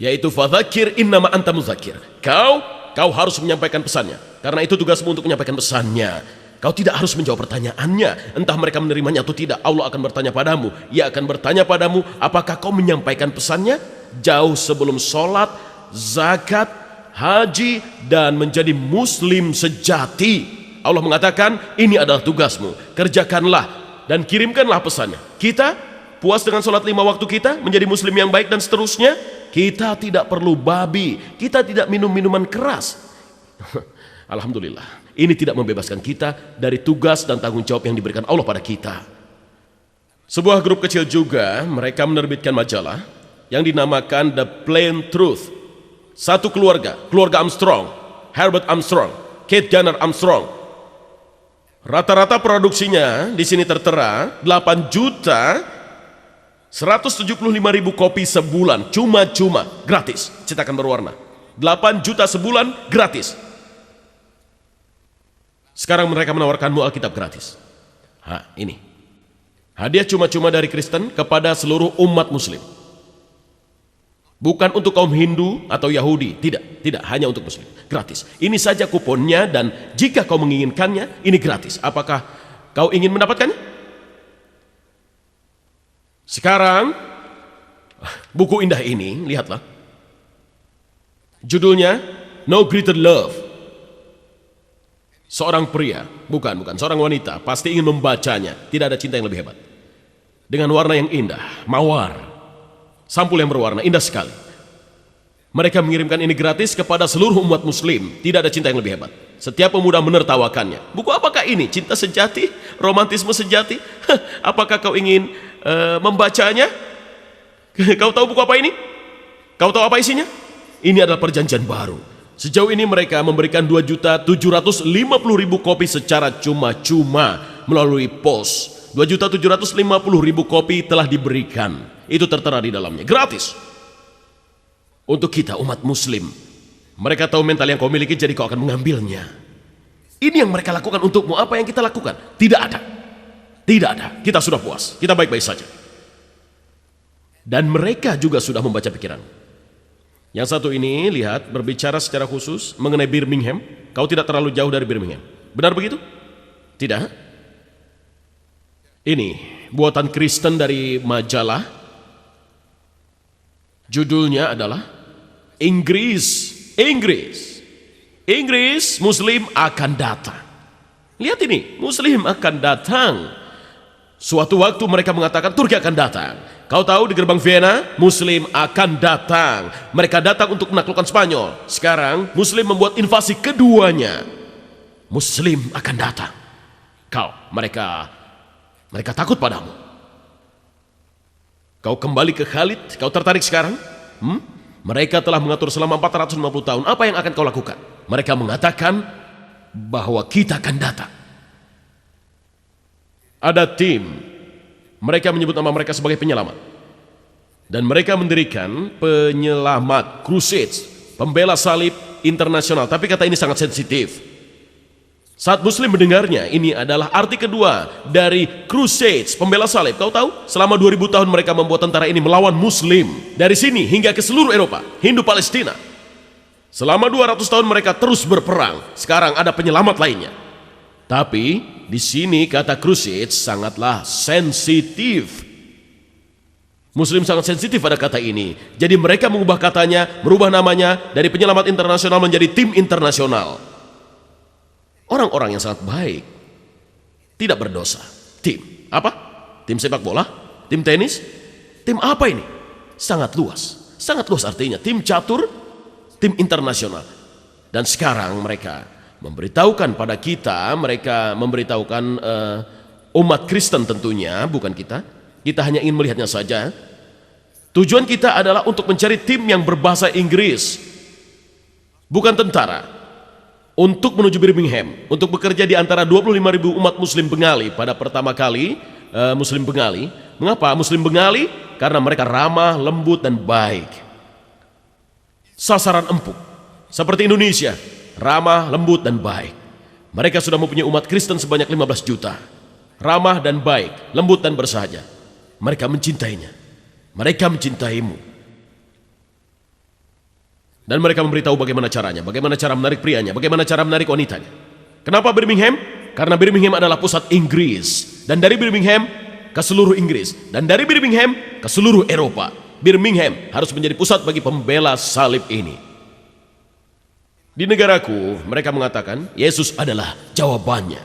Speaker 4: Yaitu fadzakir innama anta mudzakir. Kau harus menyampaikan pesannya. Karena itu tugasmu untuk menyampaikan pesannya. Kau tidak harus menjawab pertanyaannya. Entah mereka menerimanya atau tidak. Allah akan bertanya padamu. Ia akan bertanya padamu. Apakah kau menyampaikan pesannya? Jauh sebelum sholat, zakat, haji, dan menjadi muslim sejati. Allah mengatakan ini adalah tugasmu. Kerjakanlah dan kirimkanlah pesannya. Kita puas dengan sholat 5 waktu kita, menjadi muslim yang baik dan seterusnya. Kita tidak perlu babi. Kita tidak minum minuman keras. Alhamdulillah. Ini tidak membebaskan kita dari tugas dan tanggung jawab yang diberikan Allah pada kita. Sebuah grup kecil juga, mereka menerbitkan majalah yang dinamakan The Plain Truth. Satu keluarga Armstrong, Herbert Armstrong, Kate Garner Armstrong. Rata-rata produksinya di sini tertera 8.175.000 kopi sebulan, cuma-cuma, gratis, cetakan berwarna. 8 juta sebulan gratis. Sekarang mereka menawarkanmu Alkitab gratis. Ini hadiah cuma-cuma dari Kristen kepada seluruh umat Muslim. Bukan untuk kaum Hindu atau Yahudi, tidak, hanya untuk Muslim, gratis. Ini saja kuponnya dan jika kau menginginkannya, ini gratis. Apakah kau ingin mendapatkannya? Sekarang, buku indah ini, lihatlah. Judulnya, No Greater Love. Seorang pria, bukan, seorang wanita, pasti ingin membacanya. Tidak ada cinta yang lebih hebat. Dengan warna yang indah, mawar. Sampul yang berwarna, indah sekali. Mereka mengirimkan ini gratis kepada seluruh umat Muslim. Tidak ada cinta yang lebih hebat. Setiap pemuda menertawakannya. Buku apakah ini? Cinta sejati? Romantisme sejati? Apakah kau ingin membacanya? Kau tahu buku apa ini? Kau tahu apa isinya? Ini adalah perjanjian baru. Sejauh ini mereka memberikan 2.750.000 kopi secara cuma-cuma melalui pos. 2.750.000 kopi telah diberikan. Itu tertera di dalamnya, gratis. Untuk kita umat Muslim, mereka tahu mental yang kau miliki, jadi kau akan mengambilnya. Ini yang mereka lakukan untukmu. Apa yang kita lakukan? Tidak ada. Kita sudah puas, kita baik-baik saja. Dan mereka juga sudah membaca pikiran. Yang satu ini, lihat, berbicara secara khusus mengenai Birmingham. Kau tidak terlalu jauh dari Birmingham. Benar begitu? Tidak. Ini buatan Kristen dari majalah. Judulnya adalah Inggris Muslim akan datang. Lihat ini, Muslim akan datang. Suatu waktu mereka mengatakan Turki akan datang. Kau tahu di gerbang Vienna, Muslim akan datang. Mereka datang untuk menaklukkan Spanyol. Sekarang Muslim membuat invasi keduanya. Muslim akan datang. Mereka takut padamu. Kau kembali ke Khalid, kau tertarik sekarang? Mereka telah mengatur selama 450 tahun. Apa yang akan kau lakukan? Mereka mengatakan bahwa kita akan datang. Ada tim. Mereka menyebut nama mereka sebagai penyelamat. Dan mereka mendirikan penyelamat, crusades, pembela salib internasional. Tapi kata ini sangat sensitif. Saat Muslim mendengarnya, ini adalah arti kedua dari crusades, pembela salib. Kau tahu, selama 2000 tahun mereka membuat tentara ini melawan Muslim. Dari sini hingga ke seluruh Eropa, Hindu Palestina. Selama 200 tahun mereka terus berperang. Sekarang ada penyelamat lainnya. Tapi, di sini kata crusades sangatlah sensitif. Muslim sangat sensitif pada kata ini. Jadi mereka mengubah katanya, merubah namanya dari penyelamat internasional menjadi tim internasional. Orang-orang yang sangat baik, tidak berdosa. Tim apa? Tim sepak bola? Tim tenis? Tim apa ini? Sangat luas artinya. Tim catur, tim internasional. Dan sekarang mereka memberitahukan pada kita, mereka memberitahukan umat Kristen tentunya, bukan kita. Kita hanya ingin melihatnya saja. Tujuan kita adalah untuk mencari tim yang berbahasa Inggris, bukan tentara. Untuk menuju Birmingham, untuk bekerja di antara 25.000 umat Muslim Bengali pada pertama kali. Muslim Bengali, mengapa Muslim Bengali? Karena mereka ramah, lembut dan baik. Sasaran empuk, seperti Indonesia, ramah, lembut dan baik. Mereka sudah mempunyai umat Kristen sebanyak 15 juta. Ramah dan baik, lembut dan bersahaja. Mereka mencintainya, mereka mencintaimu. Dan mereka memberitahu bagaimana caranya, bagaimana cara menarik prianya, bagaimana cara menarik wanitanya. Kenapa Birmingham? Karena Birmingham adalah pusat Inggris. Dan dari Birmingham ke seluruh Inggris. Dan dari Birmingham ke seluruh Eropa. Birmingham harus menjadi pusat bagi pembela salib ini. Di negaraku, mereka mengatakan Yesus adalah jawabannya.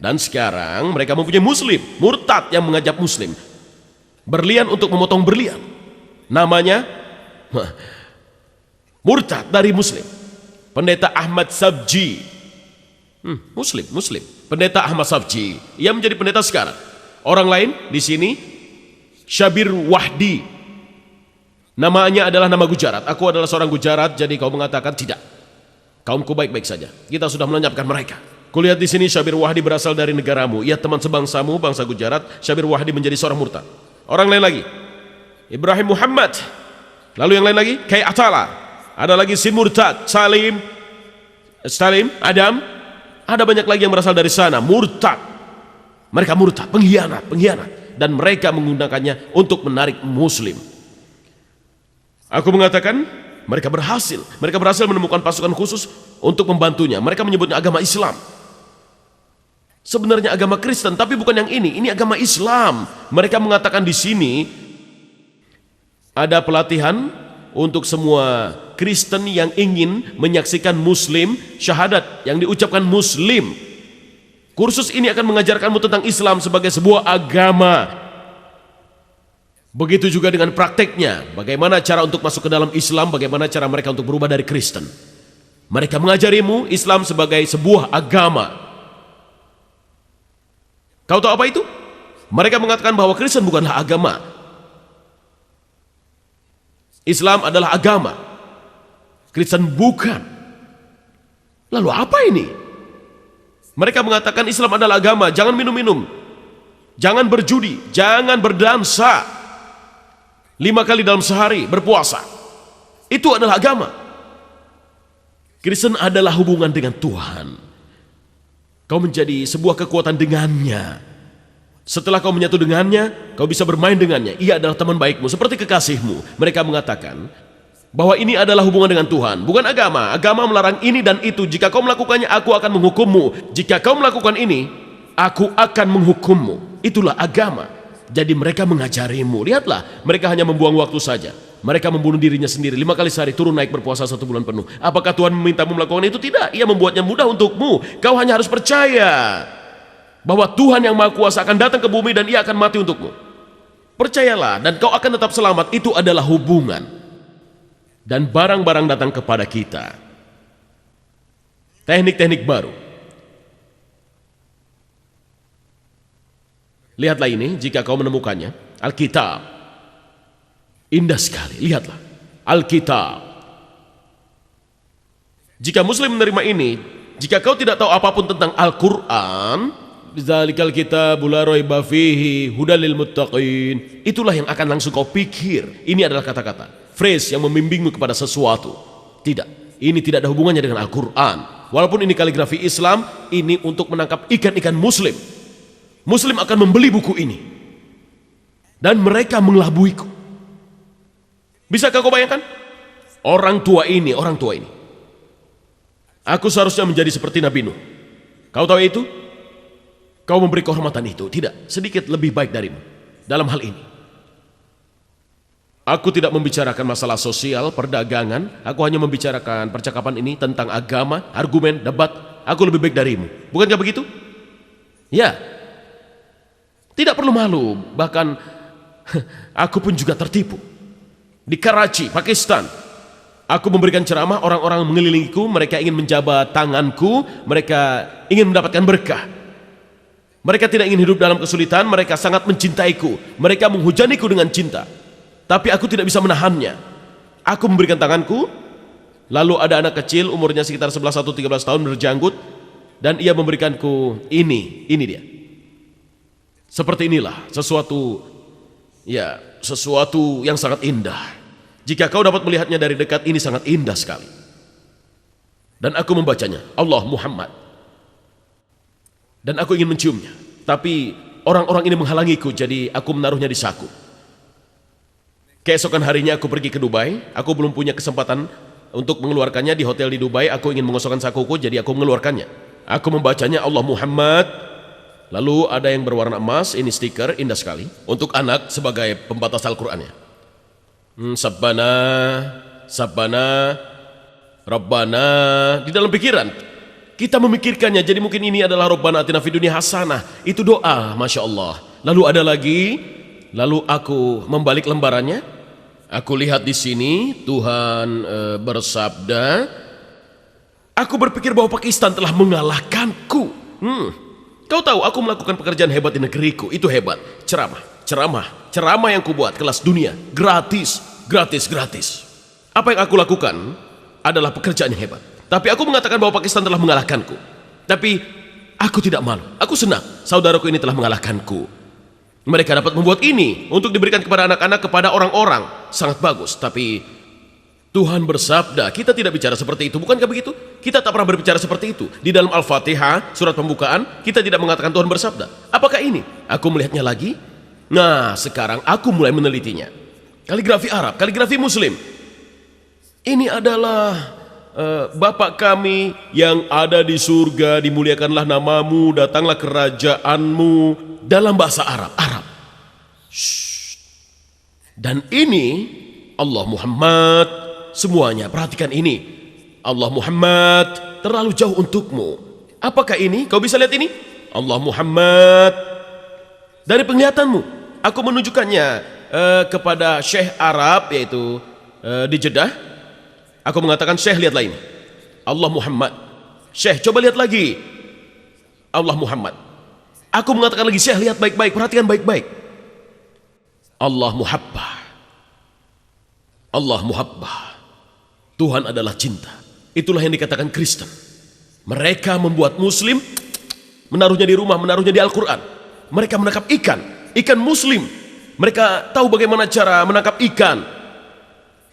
Speaker 4: Dan sekarang mereka mempunyai Muslim, murtad yang mengajak Muslim berlian untuk memotong berlian. Namanya murtad dari Muslim. Pendeta Ahmad Sabji. Muslim. Pendeta Ahmad Sabji. Ia menjadi pendeta sekarang. Orang lain di sini Syabir Wahdi. Namanya adalah nama Gujarat. Aku adalah seorang Gujarat, jadi kau mengatakan tidak. Kaumku baik-baik saja. Kita sudah melenyapkan mereka. Kulihat di sini Syabir Wahdi berasal dari negaramu. Ia teman sebangsamu, bangsa Gujarat. Syabir Wahdi menjadi seorang murtad. Orang lain lagi Ibrahim Muhammad. Lalu yang lain lagi Kai Atala. Ada lagi Sin Murtad, Salim, Adam. Ada banyak lagi yang berasal dari sana. Murtad. Mereka murtad, pengkhianat. Dan mereka menggunakannya untuk menarik muslim. Aku mengatakan mereka berhasil. Mereka berhasil menemukan pasukan khusus untuk membantunya. Mereka menyebutnya agama Islam. Sebenarnya agama Kristen, tapi bukan yang ini. Ini agama Islam. Mereka mengatakan di sini ada pelatihan untuk semua Kristen yang ingin menyaksikan Muslim, syahadat yang diucapkan Muslim. Kursus ini akan mengajarkanmu tentang Islam sebagai sebuah agama. Begitu juga dengan prakteknya, bagaimana cara untuk masuk ke dalam Islam, bagaimana cara mereka untuk berubah dari Kristen. Mereka mengajarimu Islam sebagai sebuah agama. Kau tahu apa itu? Mereka mengatakan bahwa Kristen bukanlah agama. Islam adalah agama. Kristen bukan. Lalu apa ini? Mereka mengatakan Islam adalah agama. Jangan minum-minum, jangan berjudi, jangan berdansa, 5 kali dalam sehari berpuasa. Itu adalah agama. Kristen adalah hubungan dengan Tuhan. Kau menjadi sebuah kekuatan dengannya. Setelah kau menyatu dengannya, kau bisa bermain dengannya. Ia adalah teman baikmu, seperti kekasihmu. Mereka mengatakan bahwa ini adalah hubungan dengan Tuhan, bukan agama. Agama melarang ini dan itu. Jika kau melakukannya, aku akan menghukummu. Jika kau melakukan ini, aku akan menghukummu. Itulah agama. Jadi mereka mengajarimu. Lihatlah, mereka hanya membuang waktu saja. Mereka membunuh dirinya sendiri 5 kali sehari, turun naik berpuasa 1 bulan penuh. Apakah Tuhan memintamu melakukan itu? Tidak. Ia membuatnya mudah untukmu. Kau hanya harus percaya bahwa Tuhan yang Maha Kuasa akan datang ke bumi dan Ia akan mati untukmu. Percayalah dan kau akan tetap selamat. Itu adalah hubungan. Dan barang-barang datang kepada kita. Teknik-teknik baru. Lihatlah ini, jika kau menemukannya. Alkitab. Indah sekali, lihatlah. Alkitab. Jika Muslim menerima ini, jika kau tidak tahu apapun tentang Al-Quran, Dzalikal kitabul la raiba fihi hudal lil muttaqin. Itulah yang akan langsung kau pikir. Ini adalah kata-kata, phrase yang membimbingmu kepada sesuatu. Tidak, ini tidak ada hubungannya dengan Al-Quran. Walaupun ini kaligrafi Islam, ini untuk menangkap ikan-ikan Muslim. Muslim akan membeli buku ini dan mereka mengelabuiku. Bisakah kau bayangkan? Orang tua ini. Aku seharusnya menjadi seperti Nabi Nuh. Kau tahu itu? Kau memberi kehormatan itu. Tidak, sedikit lebih baik darimu dalam hal ini. Aku tidak membicarakan masalah sosial, perdagangan. Aku hanya membicarakan percakapan ini tentang agama, argumen, debat. Aku lebih baik darimu. Bukankah begitu? Ya. Tidak perlu malu. Bahkan aku pun juga tertipu. Di Karachi, Pakistan, aku memberikan ceramah, orang-orang mengelilingiku, mereka ingin menjabat tanganku, mereka ingin mendapatkan berkah. Mereka tidak ingin hidup dalam kesulitan, mereka sangat mencintaiku, mereka menghujaniku dengan cinta. Tapi aku tidak bisa menahannya. Aku memberikan tanganku, lalu ada anak kecil umurnya sekitar 11 atau 13 tahun berjanggut, dan ia memberikanku ini dia. Seperti inilah sesuatu yang sangat indah. Jika kau dapat melihatnya dari dekat, ini sangat indah sekali. Dan aku membacanya, Allah Muhammad. Dan aku ingin menciumnya, tapi orang-orang ini menghalangiku, jadi aku menaruhnya di saku. Keesokan harinya aku pergi ke Dubai. Aku belum punya kesempatan untuk mengeluarkannya di hotel di Dubai. Aku ingin mengosongkan sakuku, jadi aku mengeluarkannya. Aku membacanya Allah Muhammad. Lalu ada yang berwarna emas, ini stiker, indah sekali. Untuk anak sebagai pembatas Al-Qur'annya. Sabbana, Rabbana. Di dalam pikiran kita memikirkannya, jadi mungkin ini adalah Rabbana atina fid dunya hasanah. Itu doa, Masya Allah. Lalu ada lagi, lalu aku membalik lembarannya. Aku lihat di sini Tuhan bersabda. Aku berpikir bahwa Pakistan telah mengalahkanku. Kau tahu aku melakukan pekerjaan hebat di negeriku, itu hebat. Ceramah yang kubuat kelas dunia, gratis. Apa yang aku lakukan adalah pekerjaan yang hebat. Tapi aku mengatakan bahwa Pakistan telah mengalahkanku. Tapi aku tidak malu, aku senang. Saudaraku ini telah mengalahkanku. Mereka dapat membuat ini untuk diberikan kepada anak-anak, kepada orang-orang. Sangat bagus, tapi Tuhan bersabda, kita tidak bicara seperti itu. Bukankah begitu? Kita tak pernah berbicara seperti itu. Di dalam Al-Fatihah, surat pembukaan, kita tidak mengatakan Tuhan bersabda. Apakah ini? Aku melihatnya lagi. Nah, sekarang aku mulai menelitinya. Kaligrafi Arab, kaligrafi Muslim. Ini adalah Bapa kami yang ada di surga, dimuliakanlah namamu, datanglah kerajaanmu, dalam bahasa Arab. Dan ini Allah Muhammad, semuanya perhatikan ini. Allah Muhammad terlalu jauh untukmu. Apakah ini? Kau bisa lihat ini? Allah Muhammad. Dari penglihatanmu, aku menunjukkannya kepada Syekh Arab, yaitu di Jeddah. Aku mengatakan, Syekh, lihatlah ini. Allah Muhammad. Syekh, coba lihat lagi. Allah Muhammad. Aku mengatakan lagi, Syekh, lihat baik-baik, perhatikan baik-baik. Allah Muhabbah. Allah Muhabbah. Tuhan adalah cinta. Itulah yang dikatakan Kristen. Mereka membuat Muslim, menaruhnya di rumah, menaruhnya di Al-Quran. Mereka menangkap ikan Muslim. Mereka tahu bagaimana cara menangkap ikan.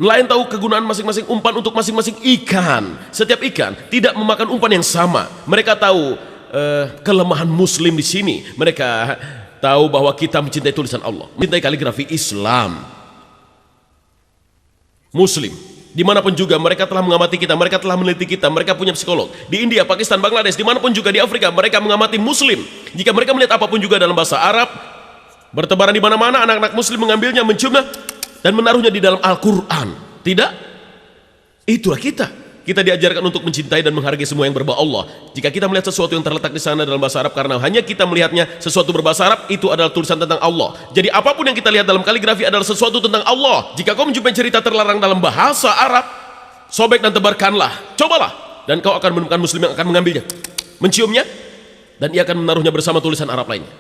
Speaker 4: Nelayan tahu kegunaan masing-masing umpan untuk masing-masing ikan. Setiap ikan tidak memakan umpan yang sama. Mereka tahu kelemahan Muslim di sini. Mereka tahu bahwa kita mencintai tulisan Allah, mencintai kaligrafi Islam. Muslim, dimanapun juga mereka telah mengamati kita, mereka telah meneliti kita, mereka punya psikolog. Di India, Pakistan, Bangladesh, dimanapun juga di Afrika, mereka mengamati Muslim. Jika mereka melihat apapun juga dalam bahasa Arab, bertebaran di mana-mana, anak-anak Muslim mengambilnya, menciumnya, dan menaruhnya di dalam Al-Quran. Tidak? Itulah kita. Kita diajarkan untuk mencintai dan menghargai semua yang berbau Allah. Jika kita melihat sesuatu yang terletak di sana dalam bahasa Arab, karena hanya kita melihatnya sesuatu berbahasa Arab, itu adalah tulisan tentang Allah. Jadi apapun yang kita lihat dalam kaligrafi adalah sesuatu tentang Allah. Jika kau menjumpai cerita terlarang dalam bahasa Arab, sobek dan tebarkanlah. Cobalah. Dan kau akan menemukan Muslim yang akan mengambilnya, menciumnya, dan ia akan menaruhnya bersama tulisan Arab lainnya.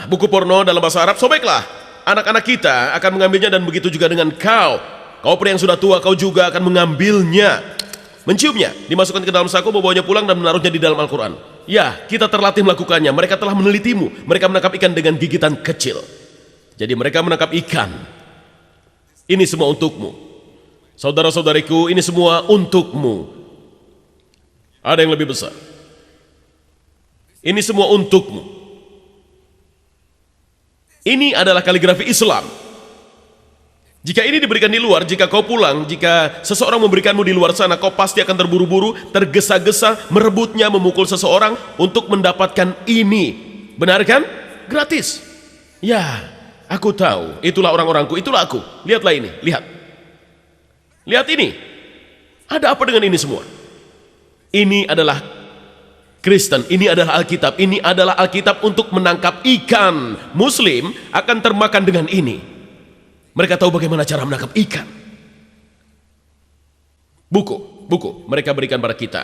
Speaker 4: Buku porno dalam bahasa Arab, sobeklah. Anak-anak kita akan mengambilnya, dan begitu juga dengan kau. Kau pria yang sudah tua, kau juga akan mengambilnya, menciumnya, dimasukkan ke dalam saku, membawanya pulang dan menaruhnya di dalam Al-Quran. Ya, kita terlatih melakukannya. Mereka telah menelitimu. Mereka menangkap ikan dengan gigitan kecil. Jadi mereka menangkap ikan. Ini semua untukmu. Saudara-saudariku, ini semua untukmu. Ada yang lebih besar. Ini semua untukmu. Ini adalah kaligrafi Islam. Jika ini diberikan di luar, jika kau pulang, jika seseorang memberikanmu di luar sana, kau pasti akan terburu-buru, tergesa-gesa, merebutnya, memukul seseorang untuk mendapatkan ini. Benar kan? Gratis. Ya, aku tahu. Itulah orang-orangku, itulah aku. Lihatlah ini, lihat. Lihat ini. Ada apa dengan ini semua? Ini adalah Kristen, ini adalah Alkitab. Ini adalah Alkitab untuk menangkap ikan. Muslim akan termakan dengan ini. Mereka tahu bagaimana cara menangkap ikan. Buku mereka berikan pada kita.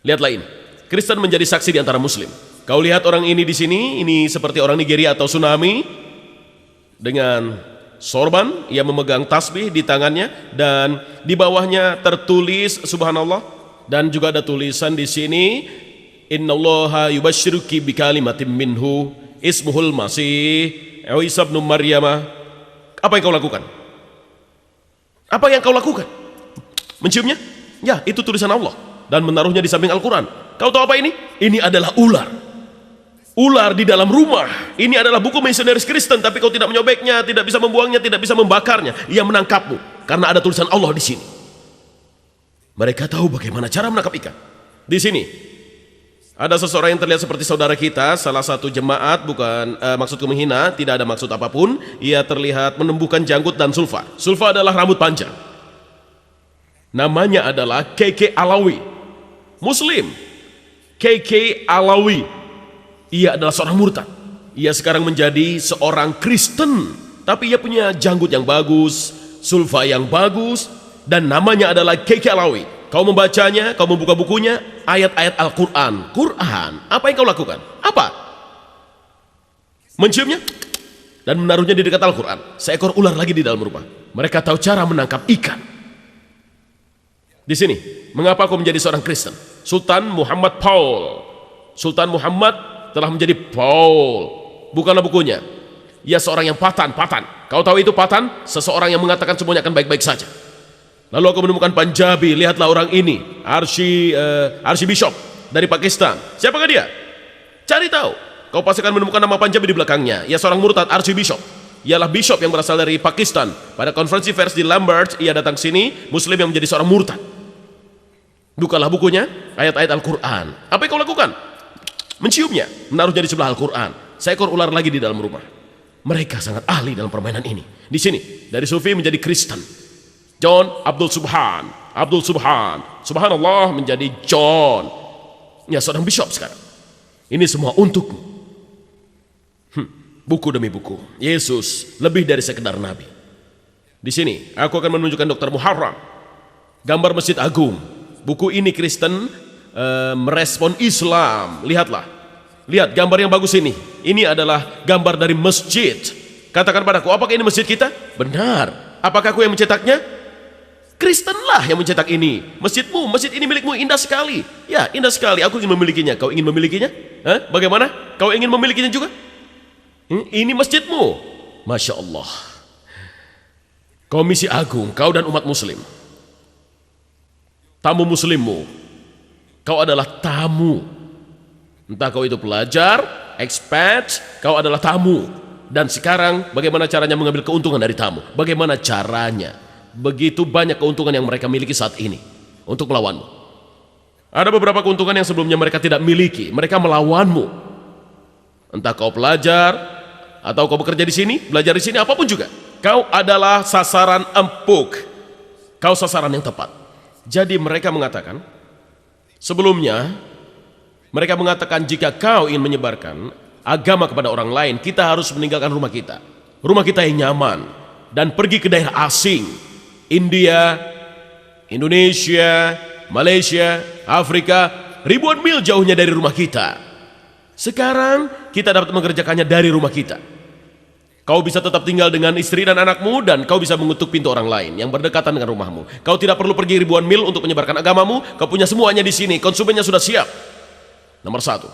Speaker 4: Lihatlah ini. Kristen menjadi saksi di antara Muslim. Kau lihat orang ini di sini, ini seperti orang Nigeria atau Tsunami dengan sorban, ia memegang tasbih di tangannya dan di bawahnya tertulis subhanallah. Dan juga ada tulisan di sini, innallaha yubashshiruki bikalimatin minhu ismuhul masih Isa bin Maryam. Apa yang kau lakukan? Apa yang kau lakukan? Menciumnya? Ya, itu tulisan Allah dan menaruhnya di samping Al-Quran. Kau tahu apa ini? Ini adalah ular. Ular di dalam rumah. Ini adalah buku misionaris Kristen, tapi kau tidak menyobeknya, tidak bisa membuangnya, tidak bisa membakarnya. Ia menangkapmu karena ada tulisan Allah di sini. Mereka tahu bagaimana cara menangkap ikan. Di sini ada seseorang yang terlihat seperti saudara kita, salah satu jemaat, bukan maksudku menghina, tidak ada maksud apapun. Ia terlihat menumbuhkan janggut dan sulfa. Sulfa adalah rambut panjang. Namanya adalah KK Alawi. Muslim. KK Alawi. Ia adalah seorang murtad. Ia sekarang menjadi seorang Kristen, tapi ia punya janggut yang bagus, sulfa yang bagus, dan namanya adalah KK Alawi. Kau membacanya, kau membuka bukunya, ayat-ayat Al-Quran. Quran, apa yang kau lakukan? Apa? Menciumnya dan menaruhnya di dekat Al-Quran. Seekor ular lagi di dalam rumah. Mereka tahu cara menangkap ikan. Di sini, mengapa kau menjadi seorang Kristen? Sultan Muhammad Paul. Sultan Muhammad telah menjadi Paul. Bukanlah bukunya. Ia seorang yang patan. Kau tahu itu patan? Seseorang yang mengatakan semuanya akan baik-baik saja. Lalu aku menemukan Punjabi. Lihatlah orang ini, Archbishop dari Pakistan. Siapakah dia? Cari tahu. Kau pasti akan menemukan nama Punjabi di belakangnya. Ia seorang murtad, Archbishop. Ialah bishop yang berasal dari Pakistan. Pada konferensi pers di Lambert, ia datang sini, Muslim yang menjadi seorang murtad. Bukalah bukunya, ayat-ayat Al-Quran. Apa yang kau lakukan? Menciumnya, menaruhnya di sebelah Al-Quran. Seekor ular lagi di dalam rumah. Mereka sangat ahli dalam permainan ini. Di sini, dari Sufi menjadi Kristen. John Abdul Subhan, subhanallah menjadi John. Ya, seorang bishop sekarang. Ini semua untukmu. Buku demi buku. Yesus lebih dari sekedar nabi. Di sini aku akan menunjukkan Dr. Muharram, gambar Masjid Agung. Buku ini Kristen merespon Islam. Lihatlah. Lihat gambar yang bagus ini. Ini adalah gambar dari masjid. Katakan padaku, apakah ini masjid kita? Benar. Apakah aku yang mencetaknya? Kristenlah yang mencetak ini. Masjidmu, masjid ini milikmu, indah sekali. Ya, indah sekali. Aku ingin memilikinya. Kau ingin memilikinya? Bagaimana? Kau ingin memilikinya juga? Ini masjidmu. Masya Allah. Komisi Agung, kau dan umat muslim. Tamu muslimmu. Kau adalah tamu. Entah kau itu pelajar, expat, kau adalah tamu. Dan sekarang bagaimana caranya mengambil keuntungan dari tamu? Bagaimana caranya? Begitu banyak keuntungan yang mereka miliki saat ini untuk melawanmu. Ada beberapa keuntungan yang sebelumnya mereka tidak miliki. Mereka melawanmu. Entah kau pelajar atau kau bekerja di sini, belajar di sini, apapun juga. Kau adalah sasaran empuk. Kau sasaran yang tepat. Jadi mereka mengatakan, sebelumnya mereka mengatakan jika kau ingin menyebarkan agama kepada orang lain, kita harus meninggalkan rumah kita. Rumah kita yang nyaman dan pergi ke daerah asing. India, Indonesia, Malaysia, Afrika, ribuan mil jauhnya dari rumah kita. Sekarang kita dapat mengerjakannya dari rumah kita. Kau bisa tetap tinggal dengan istri dan anakmu, dan kau bisa mengetuk pintu orang lain yang berdekatan dengan rumahmu. Kau tidak perlu pergi ribuan mil untuk menyebarkan agamamu. Kau punya semuanya di sini. Konsumennya sudah siap. Nomor 1.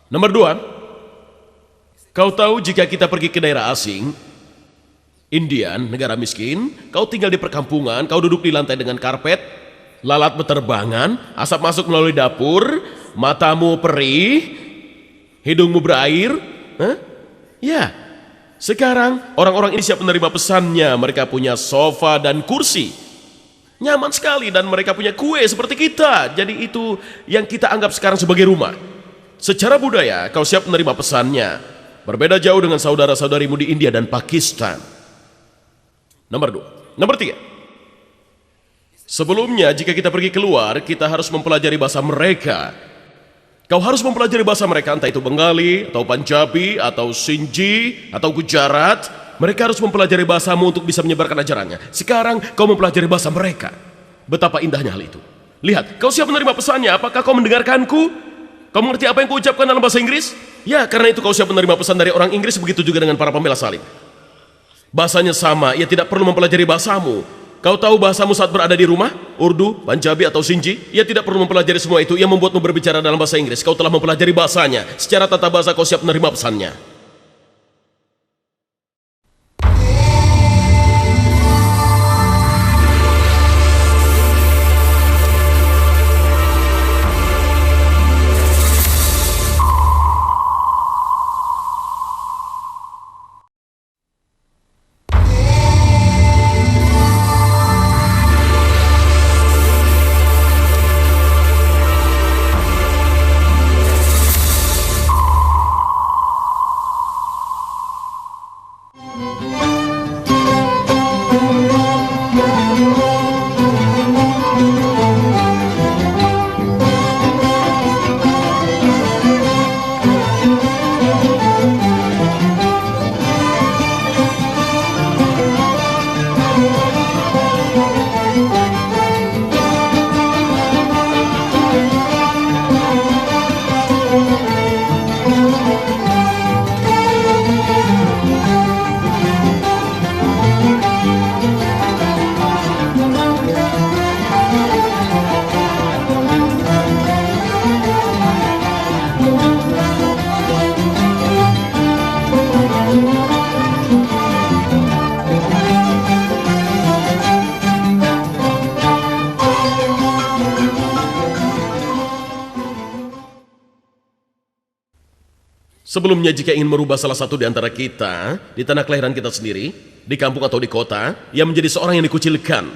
Speaker 4: Nomor 2, kau tahu jika kita pergi ke daerah asing, Indian, negara miskin, kau tinggal di perkampungan, kau duduk di lantai dengan karpet, lalat berterbangan, asap masuk melalui dapur, matamu perih, hidungmu berair. Ya, sekarang orang-orang ini siap menerima pesannya. Mereka punya sofa dan kursi, nyaman sekali, dan mereka punya kue seperti kita. Jadi itu yang kita anggap sekarang sebagai rumah. Secara budaya, kau siap menerima pesannya. Berbeda jauh dengan saudara-saudarimu di India dan Pakistan. Nomor 2. Nomor 3. Sebelumnya jika kita pergi keluar, kita harus mempelajari bahasa mereka. Kau harus mempelajari bahasa mereka, entah itu Bengali, atau Punjabi, atau Sindhi, atau Gujarat. Mereka harus mempelajari bahasamu untuk bisa menyebarkan ajarannya. Sekarang kau mempelajari bahasa mereka. Betapa indahnya hal itu. Lihat, kau siap menerima pesannya. Apakah kau mendengarkanku? Kau mengerti apa yang kuucapkan dalam bahasa Inggris? Ya, karena itu kau siap menerima pesan dari orang Inggris. Begitu juga dengan para pembela salib. Bahasanya sama, ia tidak perlu mempelajari bahasamu. Kau tahu bahasamu saat berada di rumah? Urdu, Punjabi atau Sindhi? Ia tidak perlu mempelajari semua itu. Ia membuatmu berbicara dalam bahasa Inggris. Kau telah mempelajari bahasanya. Secara tata bahasa kau siap menerima pesannya. Sebelumnya jika ingin merubah salah satu di antara kita, di tanah kelahiran kita sendiri, di kampung atau di kota, ia menjadi seorang yang dikucilkan.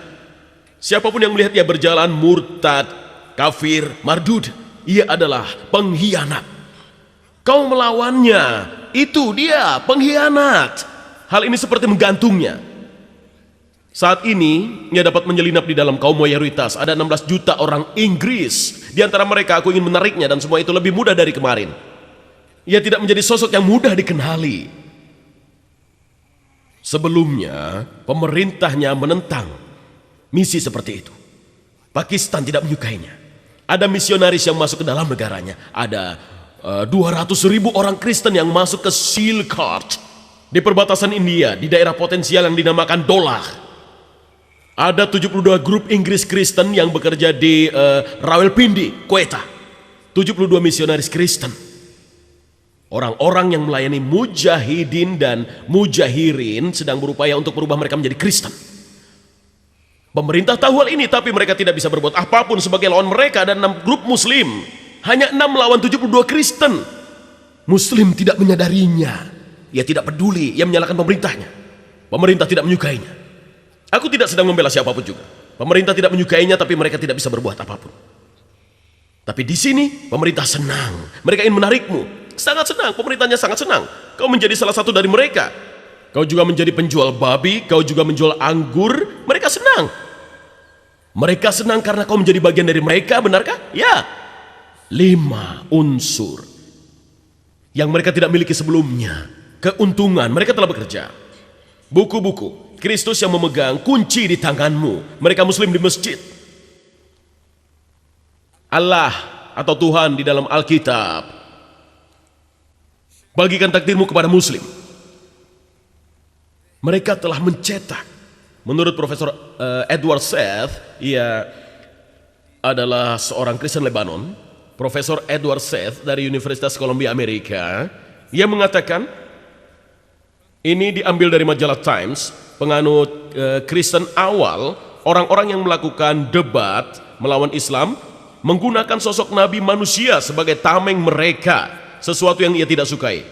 Speaker 4: Siapapun yang melihat ia berjalan murtad, kafir, mardud, ia adalah pengkhianat. Kau melawannya, itu dia pengkhianat. Hal ini seperti menggantungnya. Saat ini, ia dapat menyelinap di dalam kaum mayoritas. Ada 16 juta orang Inggris. Di antara mereka aku ingin menariknya dan semua itu lebih mudah dari kemarin. Ia tidak menjadi sosok yang mudah dikenali. Sebelumnya, pemerintahnya menentang misi seperti itu. Pakistan tidak menyukainya. Ada misionaris yang masuk ke dalam negaranya. Ada 200.000 orang Kristen yang masuk ke Silkart di perbatasan India, di daerah potensial yang dinamakan Dolah. Ada 72 grup Inggris Kristen yang bekerja di Rawalpindi, Quetta. 72 misionaris Kristen. Orang-orang yang melayani mujahidin dan mujahirin sedang berupaya untuk merubah mereka menjadi Kristen. Pemerintah tahu hal ini, tapi mereka tidak bisa berbuat apapun sebagai lawan mereka dan 6 grup Muslim. Hanya 6 melawan 72 Kristen. Muslim tidak menyadarinya. Ia tidak peduli, ia menyalahkan pemerintahnya. Pemerintah tidak menyukainya. Aku tidak sedang membela siapapun juga. Pemerintah tidak menyukainya, tapi mereka tidak bisa berbuat apapun. Tapi di sini, pemerintah senang. Mereka ingin menarikmu. Sangat senang, pemerintahnya sangat senang. Kau menjadi salah satu dari mereka. Kau juga menjadi penjual babi, kau juga menjual anggur. Mereka senang. Mereka senang karena kau menjadi bagian dari mereka, benarkah? Ya. 5 unsur yang mereka tidak miliki sebelumnya. Keuntungan, mereka telah bekerja. Buku-buku, Kristus yang memegang kunci di tanganmu. Mereka Muslim di masjid. Allah atau Tuhan di dalam Alkitab. Bagikan takdirmu kepada Muslim. Mereka telah mencetak. Menurut Profesor Edward Seth, ia adalah seorang Kristen Lebanon. Profesor Edward Seth dari Universitas Columbia Amerika. Ia mengatakan, ini diambil dari majalah Times, penganut Kristen awal, orang-orang yang melakukan debat melawan Islam, menggunakan sosok Nabi manusia sebagai tameng mereka. Sesuatu yang ia tidak sukai.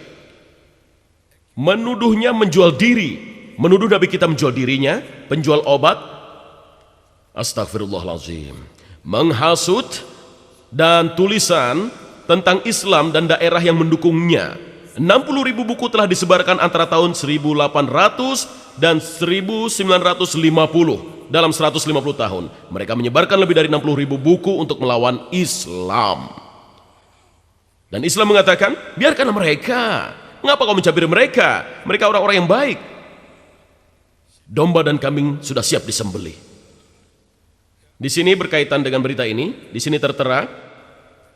Speaker 4: Menuduhnya menjual diri. Menuduh Nabi kita menjual dirinya. Penjual obat. Astagfirullahaladzim. Menghasut. Dan tulisan tentang Islam dan daerah yang mendukungnya. 60.000 buku telah disebarkan antara tahun 1800 dan 1950. Dalam 150 tahun. Mereka menyebarkan lebih dari 60.000 buku untuk melawan Islam. Dan Islam mengatakan, biarkanlah mereka. Mengapa kau mencabir mereka? Mereka orang-orang yang baik. Domba dan kambing sudah siap disembelih. Di sini berkaitan dengan berita ini, di sini tertera,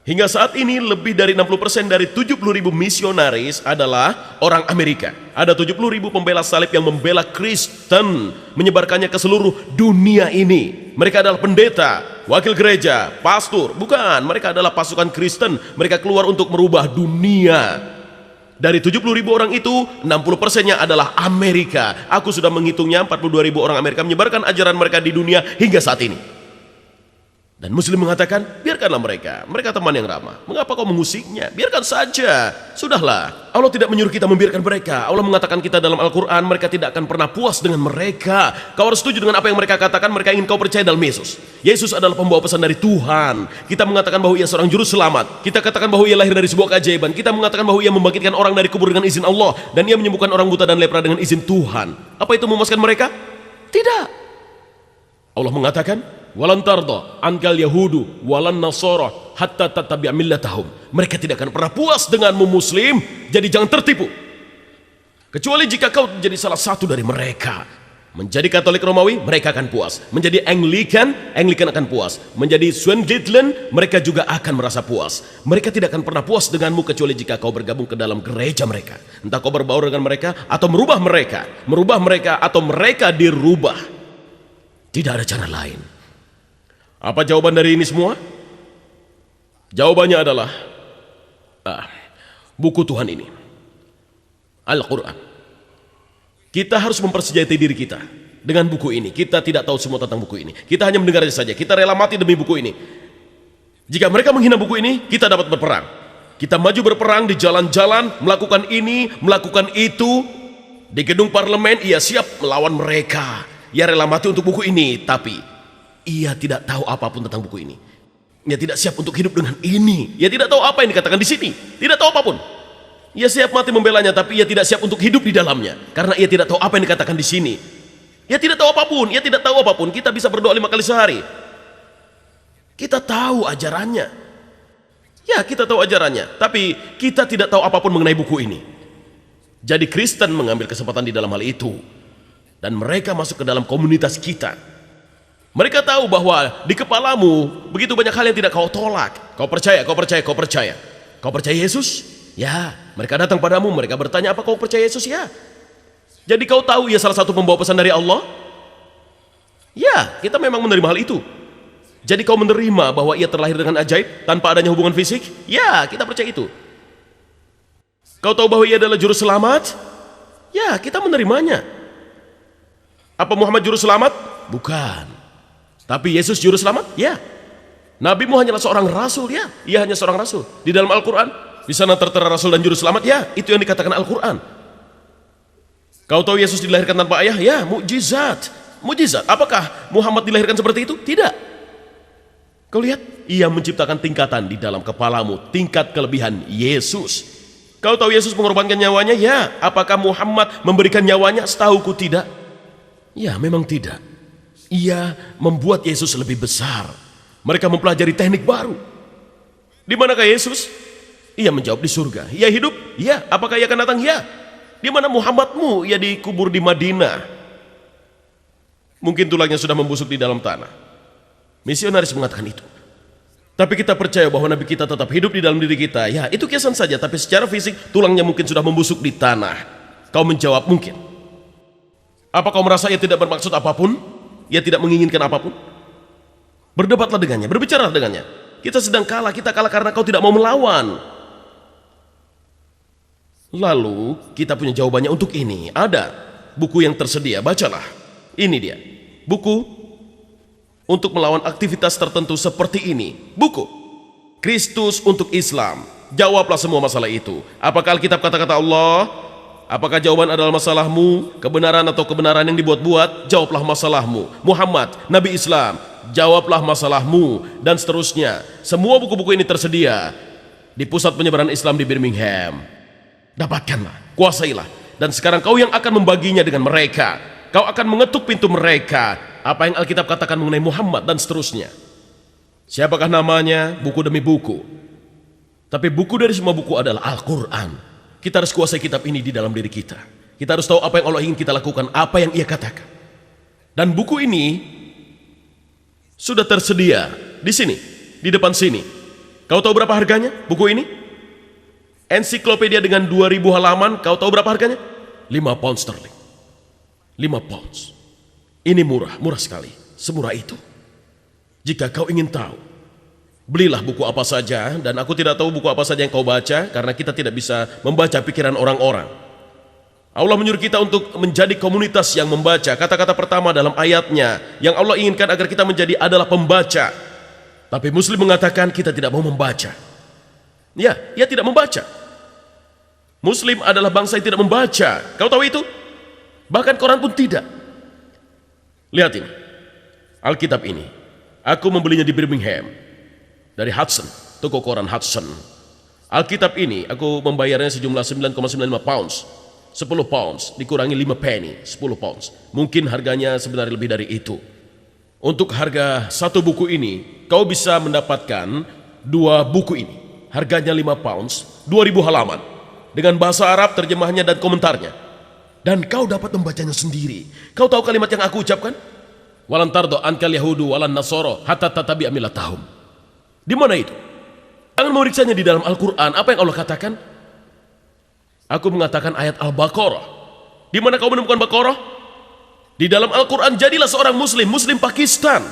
Speaker 4: hingga saat ini lebih dari 60% dari 70.000 misionaris adalah orang Amerika. Ada 70.000 pembela salib yang membela Kristen, menyebarkannya ke seluruh dunia ini. Mereka adalah pendeta, wakil gereja, pastor. Bukan, mereka adalah pasukan Kristen. Mereka keluar untuk merubah dunia. Dari 70.000 orang itu, 60%-nya adalah Amerika. Aku sudah menghitungnya, 42.000 orang Amerika menyebarkan ajaran mereka di dunia hingga saat ini. Dan Muslim mengatakan, biarkanlah mereka. Mereka teman yang ramah. Mengapa kau mengusiknya? Biarkan saja. Sudahlah. Allah tidak menyuruh kita membiarkan mereka. Allah mengatakan kita dalam Al-Quran, mereka tidak akan pernah puas dengan mereka. Kau harus setuju dengan apa yang mereka katakan. Mereka ingin kau percaya dalam Yesus. Yesus adalah pembawa pesan dari Tuhan. Kita mengatakan bahwa ia seorang juru selamat. Kita katakan bahwa ia lahir dari sebuah keajaiban. Kita mengatakan bahwa ia membangkitkan orang dari kubur dengan izin Allah. Dan ia menyembuhkan orang buta dan lepra dengan izin Tuhan. Apa itu memuaskan mereka? Tidak. Allah mengatakan, walan tarda ankal yahudu walan nasara hatta tattabi'a millatahum. Mereka tidak akan pernah puas denganmu Muslim, jadi jangan tertipu. Kecuali jika kau menjadi salah satu dari mereka. Menjadi Katolik Romawi, mereka akan puas. Menjadi Anglikan akan puas. Menjadi Swenglitlen, mereka juga akan merasa puas. Mereka tidak akan pernah puas denganmu kecuali jika kau bergabung ke dalam gereja mereka. Entah kau berbaur dengan mereka atau merubah mereka atau mereka dirubah. Tidak ada cara lain. Apa jawaban dari ini semua? Jawabannya adalah buku Tuhan ini, Al-Quran. Kita harus mempersenjatai diri kita dengan buku ini. Kita tidak tahu semua tentang buku ini. Kita hanya mendengarnya saja. Kita rela mati demi buku ini. Jika mereka menghina buku ini, kita dapat berperang. Kita maju berperang di jalan-jalan, melakukan ini, melakukan itu. Di gedung parlemen ia siap melawan mereka. Ia rela mati untuk buku ini, tapi ia tidak tahu apapun tentang buku ini. Ia tidak siap untuk hidup dengan ini. Ia tidak tahu apa yang dikatakan di sini. Tidak tahu apapun. Ia siap mati membelanya, tapi ia tidak siap untuk hidup di dalamnya. Karena ia tidak tahu apa yang dikatakan di sini. Ia tidak tahu apapun. Ia tidak tahu apapun. Kita bisa berdoa 5 kali sehari. Kita tahu ajarannya. Ya, kita tahu ajarannya. Tapi kita tidak tahu apapun mengenai buku ini. Jadi Kristen mengambil kesempatan di dalam hal itu. Dan mereka masuk ke dalam komunitas kita. Mereka tahu bahwa di kepalamu begitu banyak hal yang tidak kau tolak. Kau percaya, kau percaya, kau percaya. Kau percaya Yesus? Ya, mereka datang padamu, mereka bertanya, apa kau percaya Yesus? Ya. Jadi kau tahu ia salah satu pembawa pesan dari Allah? Ya, kita memang menerima hal itu. Jadi kau menerima bahwa ia terlahir dengan ajaib tanpa adanya hubungan fisik? Ya, kita percaya itu. Kau tahu bahwa ia adalah juru selamat? Ya, kita menerimanya. Apa Muhammad juru selamat? Bukan. Tapi Yesus juru selamat? Ya. Nabimu hanyalah seorang rasul? Ya. Ia hanya seorang rasul. Di dalam Al-Quran, di sana tertera rasul dan juru selamat? Ya, itu yang dikatakan Al-Quran. Kau tahu Yesus dilahirkan tanpa ayah? Ya, mukjizat. Mukjizat. Apakah Muhammad dilahirkan seperti itu? Tidak. Kau lihat, ia menciptakan tingkatan di dalam kepalamu, tingkat kelebihan Yesus. Kau tahu Yesus mengorbankan nyawanya? Ya. Apakah Muhammad memberikan nyawanya? Setahuku tidak. Ya, memang tidak. Ia membuat Yesus lebih besar. Mereka mempelajari teknik baru. Di manakah Yesus? Ia menjawab di surga. Ia hidup? Ya. Apakah ia akan datang? Ya. Di mana Muhammadmu? Ia dikubur di Madinah. Mungkin tulangnya sudah membusuk di dalam tanah. Misionaris mengatakan itu. Tapi kita percaya bahwa Nabi kita tetap hidup di dalam diri kita. Ya, itu kiasan saja. Tapi secara fisik, tulangnya mungkin sudah membusuk di tanah. Kau menjawab mungkin. Apa kau merasa ia tidak bermaksud apapun? Ia tidak menginginkan apapun? Berdebatlah dengannya, berbicaralah dengannya. Kita sedang kalah, kita kalah karena kau tidak mau melawan. Lalu, kita punya jawabannya untuk ini. Ada buku yang tersedia, bacalah. Ini dia. Buku untuk melawan aktivitas tertentu seperti ini. Buku Kristus untuk Islam. Jawablah semua masalah itu. Apakah Alkitab kata-kata Allah? Apakah jawaban adalah masalahmu? Kebenaran atau kebenaran yang dibuat-buat? Jawablah masalahmu. Muhammad, Nabi Islam, jawablah masalahmu. Dan seterusnya. Semua buku-buku ini tersedia di pusat penyebaran Islam di Birmingham. Dapatkanlah, kuasailah. Dan sekarang kau yang akan membaginya dengan mereka. Kau akan mengetuk pintu mereka. Apa yang Alkitab katakan mengenai Muhammad dan seterusnya. Siapakah namanya? Buku demi buku. Tapi buku dari semua buku adalah Al-Quran. Kita harus kuasai kitab ini di dalam diri kita. Kita harus tahu apa yang Allah ingin kita lakukan, apa yang ia katakan. Dan buku ini sudah tersedia di sini, di depan sini. Kau tahu berapa harganya buku ini? Ensiklopedia dengan 2000 halaman, kau tahu berapa harganya? 5 pound sterling. 5 pounds. Ini murah, murah sekali. Semurah itu. Jika kau ingin tahu, belilah buku apa saja, dan aku tidak tahu buku apa saja yang kau baca, karena kita tidak bisa membaca pikiran orang-orang. Allah menyuruh kita untuk menjadi komunitas yang membaca. Kata-kata pertama dalam ayatnya, yang Allah inginkan agar kita menjadi adalah pembaca. Tapi Muslim mengatakan kita tidak mau membaca. Ya, ia tidak membaca. Muslim adalah bangsa yang tidak membaca. Kau tahu itu? Bahkan koran pun tidak. Lihat ini, Alkitab ini. Aku membelinya di Birmingham. Dari Hudson, toko koran Hudson. Alkitab ini aku membayarnya sejumlah 9,95 pounds. 10 pounds dikurangi 5 penny, 10 pounds. Mungkin harganya sebenarnya lebih dari itu. Untuk harga satu buku ini, kau bisa mendapatkan 2 buku ini. Harganya 5 pounds, 2000 halaman. Dengan bahasa Arab, terjemahnya dan komentarnya. Dan kau dapat membacanya sendiri. Kau tahu kalimat yang aku ucapkan? Walan tardo ankal yahudu walan nasoro hatta tatabi amilatahum. Di mana itu? Jangan memeriksanya di dalam Al-Quran. Apa yang Allah katakan? Aku mengatakan ayat Al-Baqarah. Di mana kau menemukan Baqarah? Di dalam Al-Quran. Jadilah seorang Muslim. Muslim Pakistan,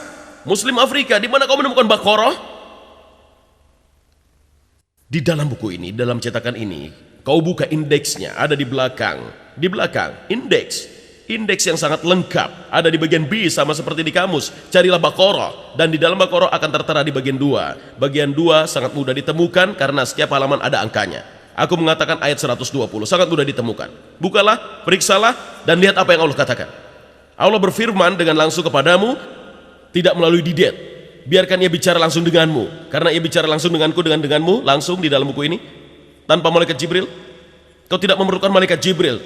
Speaker 4: Muslim Afrika. Di mana kau menemukan Baqarah? Di dalam buku ini, dalam cetakan ini, kau buka indeksnya. Ada di belakang. Di belakang, indeks. Indeks yang sangat lengkap ada di bagian B, sama seperti di kamus. Carilah Baqarah, dan di dalam Baqarah akan tertera di bagian 2. Bagian 2 sangat mudah ditemukan karena setiap halaman ada angkanya. Aku mengatakan ayat 120, sangat mudah ditemukan. Bukalah, periksalah, dan lihat apa yang Allah katakan. Allah berfirman dengan langsung kepadamu, tidak melalui didet. Biarkan ia bicara langsung denganmu, karena ia bicara langsung denganku, denganmu, langsung di dalam buku ini, tanpa malaikat Jibril. Kau tidak memerlukan malaikat Jibril.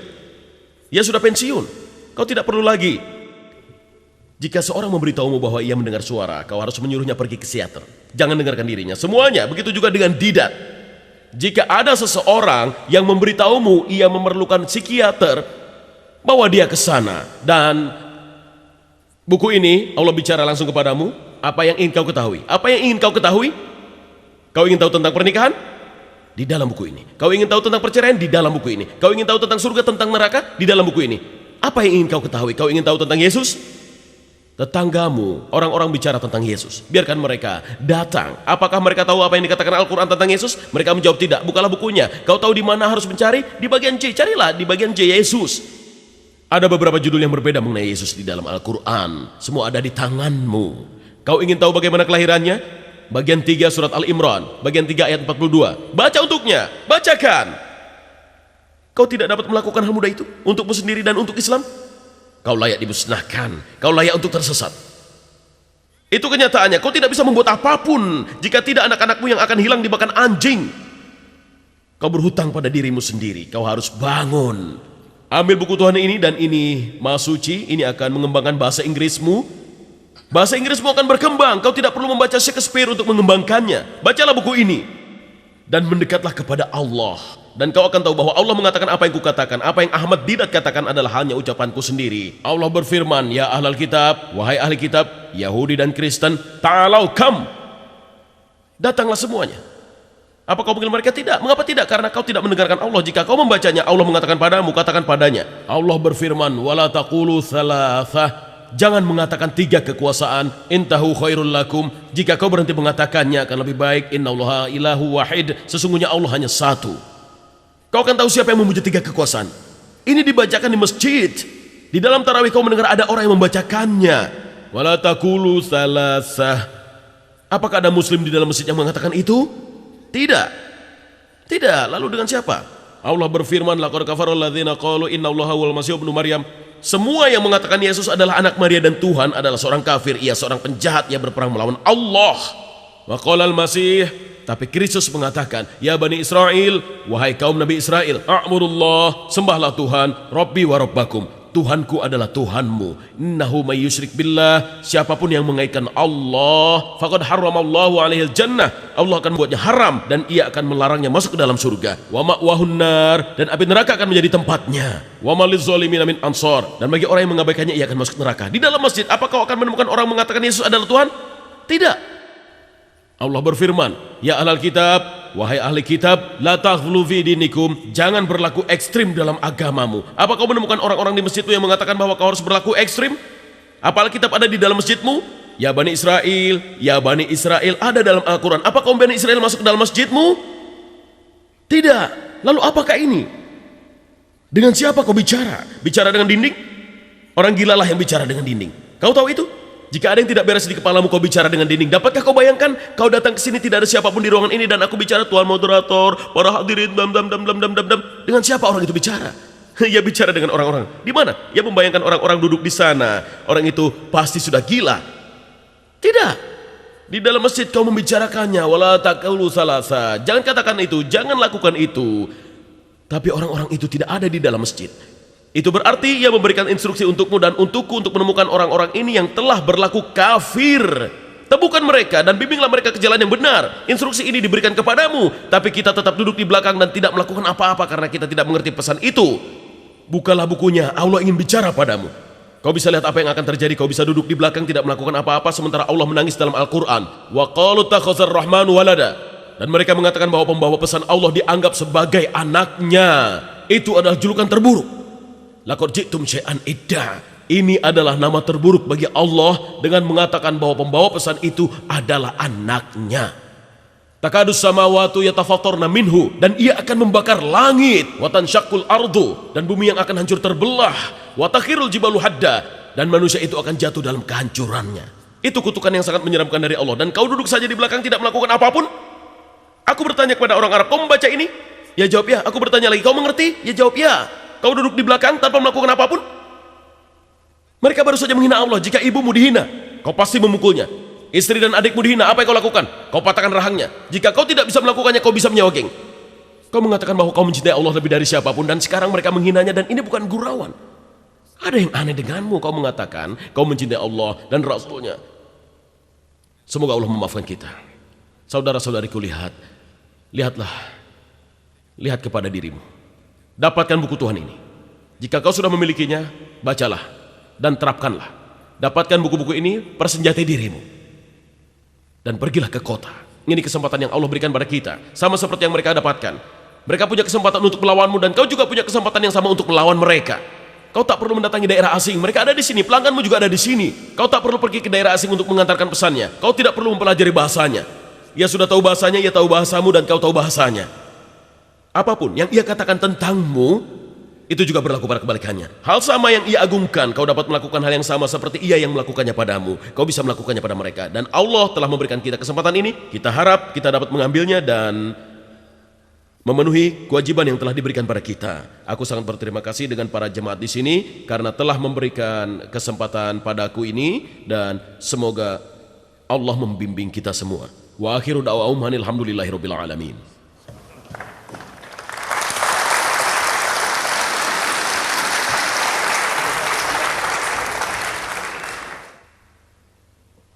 Speaker 4: Ia sudah pensiun. Kau tidak perlu lagi. Jika seorang memberitahumu bahwa ia mendengar suara, kau harus menyuruhnya pergi ke psikiater. Jangan dengarkan dirinya. Semuanya, begitu juga dengan didat. Jika ada seseorang yang memberitahumu ia memerlukan psikiater, bawa dia ke sana. Dan buku ini Allah bicara langsung kepadamu. Apa yang ingin kau ketahui? Apa yang ingin kau ketahui? Kau ingin tahu tentang pernikahan? Di dalam buku ini. Kau ingin tahu tentang perceraian? Di dalam buku ini. Kau ingin tahu tentang surga, tentang neraka? Di dalam buku ini. Apa yang ingin kau ketahui? Kau ingin tahu tentang Yesus? Tetanggamu, orang-orang bicara tentang Yesus. Biarkan mereka datang. Apakah mereka tahu apa yang dikatakan Al-Quran tentang Yesus? Mereka menjawab tidak. Bukalah bukunya. Kau tahu di mana harus mencari? Di bagian C. Carilah di bagian C, Yesus. Ada beberapa judul yang berbeda mengenai Yesus di dalam Al-Quran. Semua ada di tanganmu. Kau ingin tahu bagaimana kelahirannya? Bagian 3 surat Al-Imran. Bagian 3 ayat 42. Baca untuknya. Bacakan. Kau tidak dapat melakukan hal mudah itu untukmu sendiri dan untuk Islam? Kau layak dimusnahkan. Kau layak untuk tersesat. Itu kenyataannya. Kau tidak bisa membuat apapun jika tidak anak-anakmu yang akan hilang dimakan anjing. Kau berhutang pada dirimu sendiri. Kau harus bangun. Ambil buku Tuhan ini, dan ini Maha Suci. Ini akan mengembangkan bahasa Inggrismu. Bahasa Inggrismu akan berkembang. Kau tidak perlu membaca Shakespeare untuk mengembangkannya. Bacalah buku ini dan mendekatlah kepada Allah. Dan kau akan tahu bahwa Allah mengatakan apa yang kukatakan. Apa yang Ahmad Didat katakan adalah hanya ucapanku sendiri. Allah berfirman, ya ahlal kitab, wahai ahli kitab, Yahudi dan Kristen, ta'alau kam. Datanglah semuanya. Apa kau panggil mereka? Tidak. Mengapa tidak? Karena kau tidak mendengarkan Allah. Jika kau membacanya, Allah mengatakan padamu, katakan padanya. Allah berfirman, wala taqulu thalathah. Jangan mengatakan 3 kekuasaan. Intahu khairul lakum. Jika kau berhenti mengatakannya akan lebih baik. Innallaha ilahu wahid. Sesungguhnya Allah hanya satu. Kau akan tahu siapa yang memuja 3 kekuasaan. Ini dibacakan di masjid. Di dalam tarawih kau mendengar ada orang yang membacakannya. Wala taqulu salasah. Apakah ada muslim di dalam masjid yang mengatakan itu? Tidak. Tidak. Lalu dengan siapa? Allah berfirman, laqad kafara alladzina qalu innallaha wal masih ibnu Maryam. Semua yang mengatakan Yesus adalah anak Maria dan Tuhan adalah seorang kafir. Ia seorang penjahat. Ia berperang melawan Allah. Wa qala al-Masih. Tapi Kristus mengatakan, ya Bani Israel, wahai kaum Nabi Israel, a'murullah, sembahlah Tuhan, Rabbi wa Rabbakum. Tuhanku adalah Tuhanmu. Innahu may yusyrik billah. Siapapun yang mengaitkan Allah, faqad harramallahu alaihil jannah. Allah akan membuatnya haram dan ia akan melarangnya masuk ke dalam surga. Wa ma'wahun nar, dan api neraka akan menjadi tempatnya. Wa maliz zalimin min ansar, dan bagi orang yang mengabaikannya ia akan masuk neraka. Di dalam masjid, apakah kau akan menemukan orang mengatakan Yesus adalah Tuhan? Tidak. Allah berfirman, ya ahlal kitab, wahai ahli kitab, la taghlu fi dinikum, jangan berlaku ekstrim dalam agamamu. Apa kau menemukan orang-orang di masjidmu yang mengatakan bahwa kau harus berlaku ekstrim? Apa Alkitab ada di dalam masjidmu? Ya Bani Israel ada dalam Al-Quran. Apa kaum Bani Israel masuk ke dalam masjidmu? Tidak. Lalu apakah ini? Dengan siapa kau bicara? Bicara dengan dinding? Orang gilalah yang bicara dengan dinding. Kau tahu itu? Jika ada yang tidak beres di kepalamu, kau bicara dengan dinding. Dapatkah kau bayangkan? Kau datang ke sini tidak ada siapapun di ruangan ini dan aku bicara, Tuan moderator, para hadirin, Dengan siapa orang itu bicara? Ia bicara dengan orang-orang. Di mana? Ia membayangkan orang-orang duduk di sana. Orang itu pasti sudah gila. Tidak. Di dalam masjid kau membicarakannya. Wala taqulu salasa. Jangan katakan itu, jangan lakukan itu. Tapi orang-orang itu tidak ada di dalam masjid. Itu berarti ia memberikan instruksi untukmu dan untukku untuk menemukan orang-orang ini yang telah berlaku kafir. Temukan mereka dan bimbinglah mereka ke jalan yang benar. Instruksi ini diberikan kepadamu, tapi kita tetap duduk di belakang dan tidak melakukan apa-apa karena kita tidak mengerti pesan itu. Bukalah bukunya, Allah ingin bicara padamu. Kau bisa lihat apa yang akan terjadi. Kau bisa duduk di belakang tidak melakukan apa-apa sementara Allah menangis dalam Al-Quran. Wa qalu takhazar rahmanu walada. Dan mereka mengatakan bahwa pembawa pesan Allah dianggap sebagai anaknya. Itu adalah julukan terburuk. Laqad ji'tum syai'an idda. Ini adalah nama terburuk bagi Allah dengan mengatakan bahwa pembawa pesan itu adalah anaknya. Takadus samawatu yatafattarna minhu, dan ia akan membakar langit. Wa tansyaqqul ardu, dan bumi yang akan hancur terbelah. wa takhirul jibalu hadda, dan manusia itu akan jatuh dalam kehancurannya. Itu kutukan yang sangat menyeramkan dari Allah. Dan kau duduk saja di belakang tidak melakukan apapun. Aku bertanya kepada orang Arab, kau membaca ini? Ya jawab ya. Aku bertanya lagi, kau mengerti? Ya jawab ya. Kau duduk di belakang tanpa melakukan apapun? Mereka baru saja menghina Allah. Jika ibumu dihina, kau pasti memukulnya. Istri dan adikmu dihina, apa yang kau lakukan? Kau patahkan rahangnya. Jika kau tidak bisa melakukannya, kau bisa menyewa geng. Kau mengatakan bahwa kau mencintai Allah lebih dari siapapun, dan sekarang mereka menghinanya, dan ini bukan gurauan. Ada yang aneh denganmu. Kau mengatakan kau mencintai Allah dan Rasulnya. Semoga Allah memaafkan kita. Saudara-saudariku, lihatlah kepada dirimu. Dapatkan buku Tuhan ini. Jika kau sudah memilikinya, bacalah dan terapkanlah. Dapatkan buku-buku ini, persenjatai dirimu, dan pergilah ke kota. Ini kesempatan yang Allah berikan pada kita, sama seperti yang mereka dapatkan. Mereka punya kesempatan untuk melawanmu, dan kau juga punya kesempatan yang sama untuk melawan mereka. Kau tak perlu mendatangi daerah asing, mereka ada di sini, pelangganmu juga ada di sini. Kau tak perlu pergi ke daerah asing untuk mengantarkan pesannya. Kau tidak perlu mempelajari bahasanya. Ia sudah tahu bahasanya, ia tahu bahasamu, dan kau tahu bahasanya. Apapun yang ia katakan tentangmu, itu juga berlaku pada kebalikannya. Hal sama yang ia agungkan, kau dapat melakukan hal yang sama seperti ia yang melakukannya padamu. Kau bisa melakukannya pada mereka. Dan Allah telah memberikan kita kesempatan ini. Kita harap kita dapat mengambilnya dan memenuhi kewajiban yang telah diberikan pada kita. Aku sangat berterima kasih dengan para jemaat di sini karena telah memberikan kesempatan padaku ini, dan semoga Allah membimbing kita semua. Wa akhiru da'wahum alhamdulillahirabbil alamin.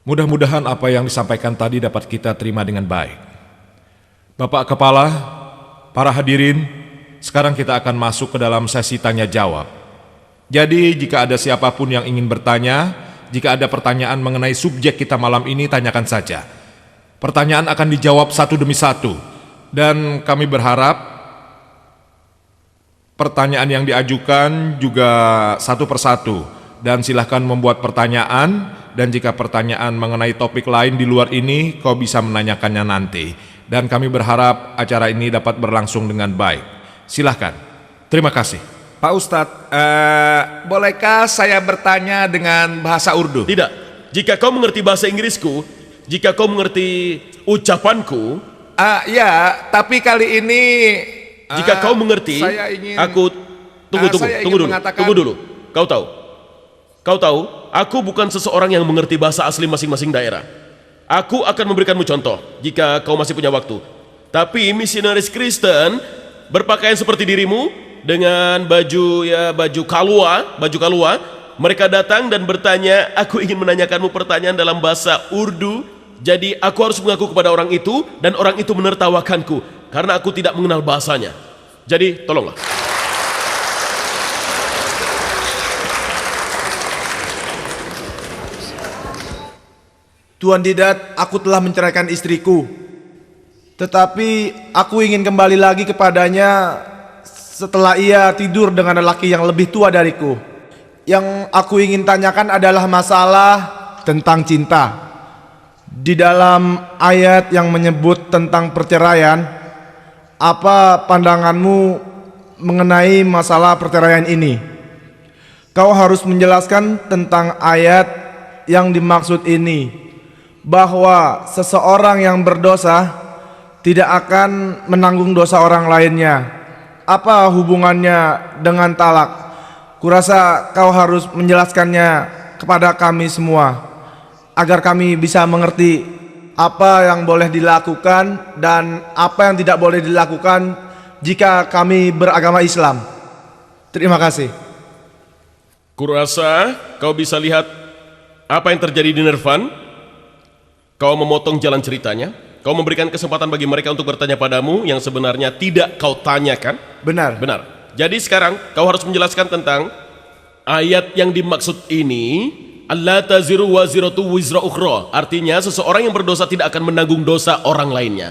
Speaker 3: Mudah-mudahan apa yang disampaikan tadi dapat kita terima dengan baik. Bapak Kepala, para hadirin, sekarang kita akan masuk ke dalam sesi tanya jawab. Jadi jika ada siapapun yang ingin bertanya, jika ada pertanyaan mengenai subjek kita malam ini, tanyakan saja. Pertanyaan akan dijawab satu demi satu, dan kami berharap pertanyaan yang diajukan juga satu persatu. Dan silahkan membuat pertanyaan, dan jika pertanyaan mengenai topik lain di luar ini, kau bisa menanyakannya nanti. Dan kami berharap acara ini dapat berlangsung dengan baik. Silahkan. Terima kasih.
Speaker 2: Pak Ustadz, bolehkah saya bertanya dengan bahasa Urdu?
Speaker 4: Tidak. Jika kau mengerti bahasa Inggrisku, jika kau mengerti ucapanku,
Speaker 2: Ya, tapi kali ini
Speaker 4: jika kau mengerti,
Speaker 2: saya ingin,
Speaker 4: aku tunggu dulu. Kau tahu, aku bukan seseorang yang mengerti bahasa asli masing-masing daerah. Aku akan memberikanmu contoh jika kau masih punya waktu. Tapi misionaris Kristen berpakaian seperti dirimu dengan baju kalua. Mereka datang dan bertanya, aku ingin menanyakanmu pertanyaan dalam bahasa Urdu. Jadi aku harus mengaku kepada orang itu, dan orang itu menertawakanku karena aku tidak mengenal bahasanya. Jadi tolonglah.
Speaker 5: Tuan Didat, aku telah menceraikan istriku. Tetapi aku ingin kembali lagi kepadanya setelah ia tidur dengan lelaki yang lebih tua dariku. Yang aku ingin tanyakan adalah masalah tentang cinta. Di dalam ayat yang menyebut tentang perceraian, apa pandanganmu mengenai masalah perceraian ini? Kau harus menjelaskan tentang ayat yang dimaksud ini, bahwa seseorang yang berdosa tidak akan menanggung dosa orang lainnya. Apa hubungannya dengan talak? Kurasa kau harus menjelaskannya kepada kami semua, agar kami bisa mengerti apa yang boleh dilakukan dan apa yang tidak boleh dilakukan jika kami beragama Islam. Terima kasih.
Speaker 4: Kurasa kau bisa lihat apa yang terjadi di Nervan. Kau memotong jalan ceritanya. Kau memberikan kesempatan bagi mereka untuk bertanya padamu yang sebenarnya tidak kau tanyakan.
Speaker 5: Benar.
Speaker 4: Jadi sekarang kau harus menjelaskan tentang ayat yang dimaksud ini. Allah taziru waziratu wizra ukhra. Artinya seseorang yang berdosa tidak akan menanggung dosa orang lainnya.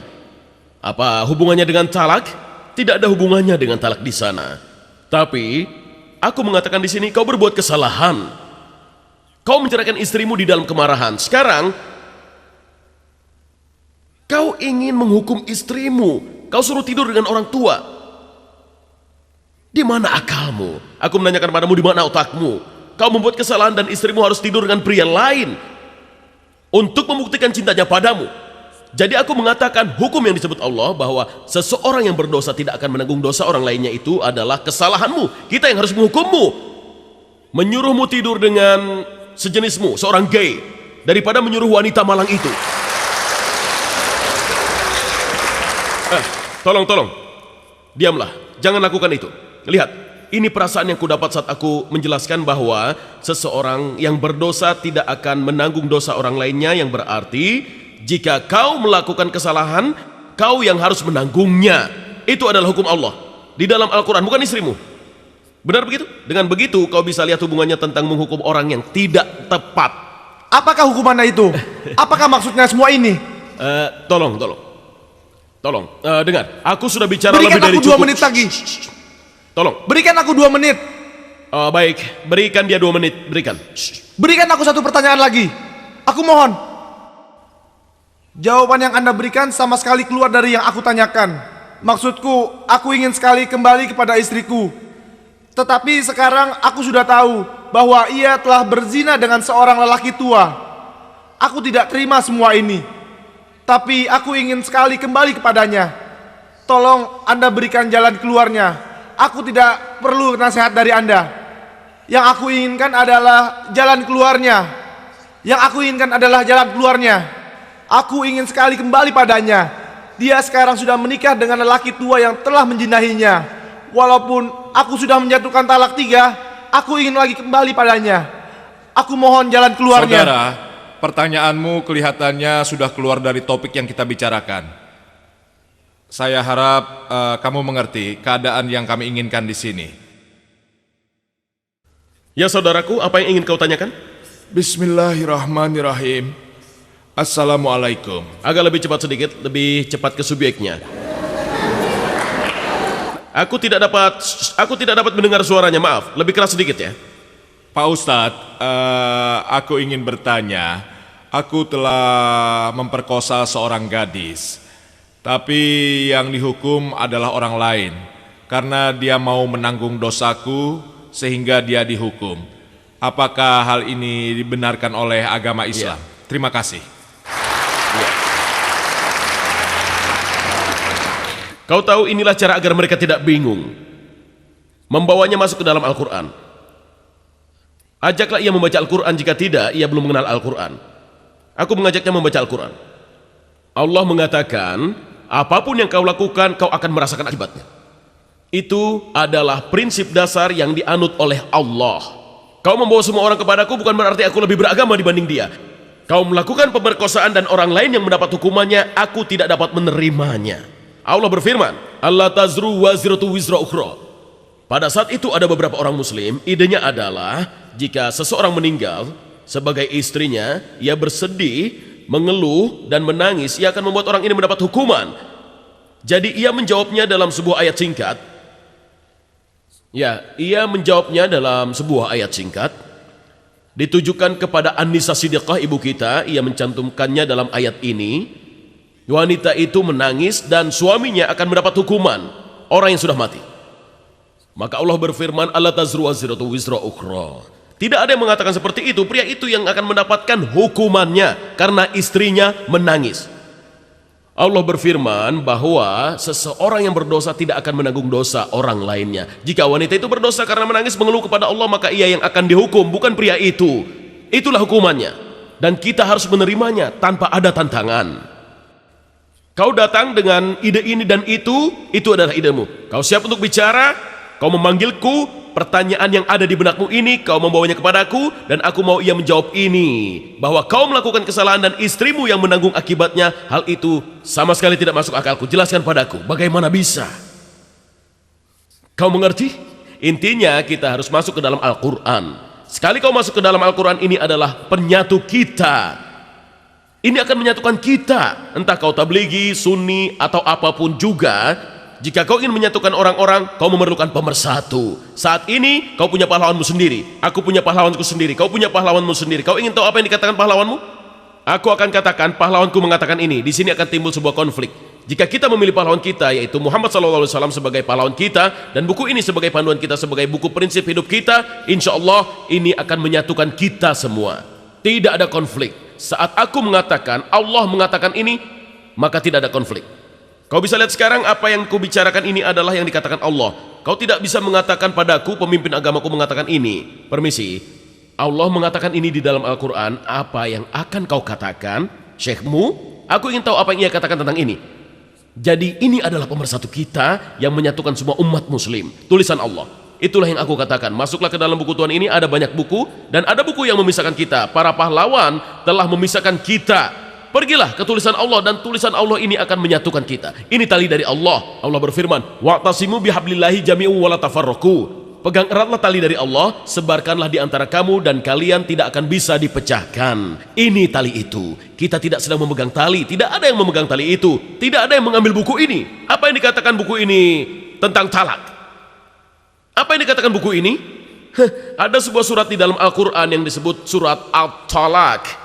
Speaker 4: Apa hubungannya dengan talak? Tidak ada hubungannya dengan talak di sana. Tapi aku mengatakan di sini kau berbuat kesalahan. Kau menceraikan istrimu di dalam kemarahan. Sekarang kau ingin menghukum istrimu. Kau suruh tidur dengan orang tua. Di mana akalmu? Aku menanyakan padamu, di mana otakmu? Kau membuat kesalahan dan istrimu harus tidur dengan pria lain untuk membuktikan cintanya padamu. Jadi aku mengatakan hukum yang disebut Allah bahwa seseorang yang berdosa tidak akan menanggung dosa orang lainnya itu adalah kesalahanmu. Kita yang harus menghukummu. Menyuruhmu tidur dengan sejenismu, seorang gay, daripada menyuruh wanita malang itu. Tolong. Diamlah, jangan lakukan itu. Lihat, ini perasaan yang kudapat saat aku menjelaskan bahwa seseorang yang berdosa tidak akan menanggung dosa orang lainnya, yang berarti jika kau melakukan kesalahan, kau yang harus menanggungnya. Itu adalah hukum Allah di dalam Al-Quran, bukan istrimu. Benar begitu? Dengan begitu kau bisa lihat hubungannya tentang menghukum orang yang tidak tepat.
Speaker 5: Apakah hukumannya itu? Apakah maksudnya semua ini?
Speaker 4: Tolong. Dengar, aku sudah bicara
Speaker 5: Berikan
Speaker 4: lebih dari
Speaker 5: aku
Speaker 4: cukup.
Speaker 5: 2 menit lagi.
Speaker 4: Tolong.
Speaker 5: Berikan aku 2 menit.
Speaker 4: Baik, berikan dia 2 menit. Berikan.
Speaker 5: Berikan aku 1 pertanyaan lagi. Aku mohon. Jawaban yang Anda berikan sama sekali keluar dari yang aku tanyakan. Maksudku, aku ingin sekali kembali kepada istriku. Tetapi sekarang aku sudah tahu bahwa ia telah berzina dengan seorang lelaki tua. Aku tidak terima semua ini. Tapi aku ingin sekali kembali kepadanya. Tolong Anda berikan jalan keluarnya. Aku tidak perlu nasihat dari Anda. Yang aku inginkan adalah jalan keluarnya. Aku ingin sekali kembali padanya. Dia sekarang sudah menikah dengan lelaki tua yang telah menjinahinya. Walaupun aku sudah menjatuhkan talak 3, aku ingin lagi kembali padanya. Aku mohon jalan keluarnya.
Speaker 2: Saudara, pertanyaanmu kelihatannya sudah keluar dari topik yang kita bicarakan. Saya harap kamu mengerti keadaan yang kami inginkan di sini.
Speaker 4: Ya saudaraku, apa yang ingin kau tanyakan?
Speaker 3: Bismillahirrahmanirrahim. Assalamualaikum.
Speaker 4: Agak lebih cepat sedikit, lebih cepat ke subjeknya. Aku tidak dapat mendengar suaranya, maaf. Lebih keras sedikit ya.
Speaker 3: Pak Ustadz, aku ingin bertanya. Aku telah memperkosa seorang gadis, tapi yang dihukum adalah orang lain karena dia mau menanggung dosaku sehingga dia dihukum. Apakah hal ini dibenarkan oleh agama Islam? Terima kasih.
Speaker 4: Kau tahu, inilah cara agar mereka tidak bingung. Membawanya masuk ke dalam Al-Quran. Ajaklah ia membaca Al-Quran, jika tidak, ia belum mengenal Al-Quran. Aku mengajaknya membaca Al-Quran. Allah mengatakan, apapun yang kau lakukan, kau akan merasakan akibatnya. Itu adalah prinsip dasar yang dianut oleh Allah. Kau membawa semua orang kepadaku bukan berarti aku lebih beragama dibanding dia. Kau melakukan pemerkosaan dan orang lain yang mendapat hukumannya, aku tidak dapat menerimanya. Allah berfirman, Allah tazru waziratu wizra ukhra. Pada saat itu ada beberapa orang muslim, idenya adalah jika seseorang meninggal, sebagai istrinya, ia bersedih, mengeluh dan menangis, ia akan membuat orang ini mendapat hukuman. Jadi ia menjawabnya dalam sebuah ayat singkat. Ia menjawabnya dalam sebuah ayat singkat ditujukan kepada An-Nisa Siddiqah, ibu kita. Ia mencantumkannya dalam ayat ini. Wanita itu menangis dan suaminya akan mendapat hukuman orang yang sudah mati. Maka Allah berfirman, Allah tazru waziratu wizra ukhra. Tidak ada yang mengatakan seperti itu. Pria itu yang akan mendapatkan hukumannya karena istrinya menangis. Allah berfirman bahwa seseorang yang berdosa tidak akan menanggung dosa orang lainnya. Jika wanita itu berdosa karena menangis mengeluh kepada Allah, maka ia yang akan dihukum, bukan pria itu. Itulah hukumannya. Dan kita harus menerimanya tanpa ada tantangan. Kau datang dengan ide ini dan itu adalah idemu. Kau siap untuk bicara, kau memanggilku, pertanyaan yang ada di benakmu ini, kau membawanya kepadaku, dan aku mau ia menjawab ini, bahwa kau melakukan kesalahan dan istrimu yang menanggung akibatnya. Hal itu sama sekali tidak masuk akalku. Jelaskan padaku, bagaimana bisa? Kau mengerti? Intinya kita harus masuk ke dalam Al-Quran. Sekali kau masuk ke dalam Al-Quran, ini adalah penyatu kita. Ini akan menyatukan kita, entah kau tablighi, sunni, atau apapun juga. Jika kau ingin menyatukan orang-orang, kau memerlukan pemersatu. Saat ini kau punya pahlawanmu sendiri, aku punya pahlawanku sendiri, kau punya pahlawanmu sendiri. Kau ingin tahu apa yang dikatakan pahlawanmu? Aku akan katakan pahlawanku mengatakan ini. Di sini akan timbul sebuah konflik. Jika kita memilih pahlawan kita, yaitu Muhammad SAW sebagai pahlawan kita, dan buku ini sebagai panduan kita, sebagai buku prinsip hidup kita, insya Allah ini akan menyatukan kita semua. Tidak ada konflik. Saat aku mengatakan, Allah mengatakan ini, maka tidak ada konflik. Kau bisa lihat sekarang apa yang ku bicarakan ini adalah yang dikatakan Allah. Kau tidak bisa mengatakan padaku, pemimpin agamaku mengatakan ini. Permisi, Allah mengatakan ini di dalam Al-Quran. Apa yang akan kau katakan, syekhmu? Aku ingin tahu apa yang ia katakan tentang ini. Jadi ini adalah pemersatu kita yang menyatukan semua umat muslim. Tulisan Allah. Itulah yang aku katakan. Masuklah ke dalam buku Tuhan ini, ada banyak buku. Dan ada buku yang memisahkan kita. Para pahlawan telah memisahkan kita. Pergilah ke tulisan Allah, dan tulisan Allah ini akan menyatukan kita. Ini tali dari Allah. Allah berfirman, wa'tasimu bihablillahi jami'u wa la tafarraqu. Pegang eratlah tali dari Allah, sebarkanlah di antara kamu, dan kalian tidak akan bisa dipecahkan. Ini tali itu. Kita tidak sedang memegang tali, tidak ada yang memegang tali itu. Tidak ada yang mengambil buku ini. Apa yang dikatakan buku ini tentang talak? Apa yang dikatakan buku ini? Ada sebuah surat di dalam Al-Quran yang disebut surat At-Talak.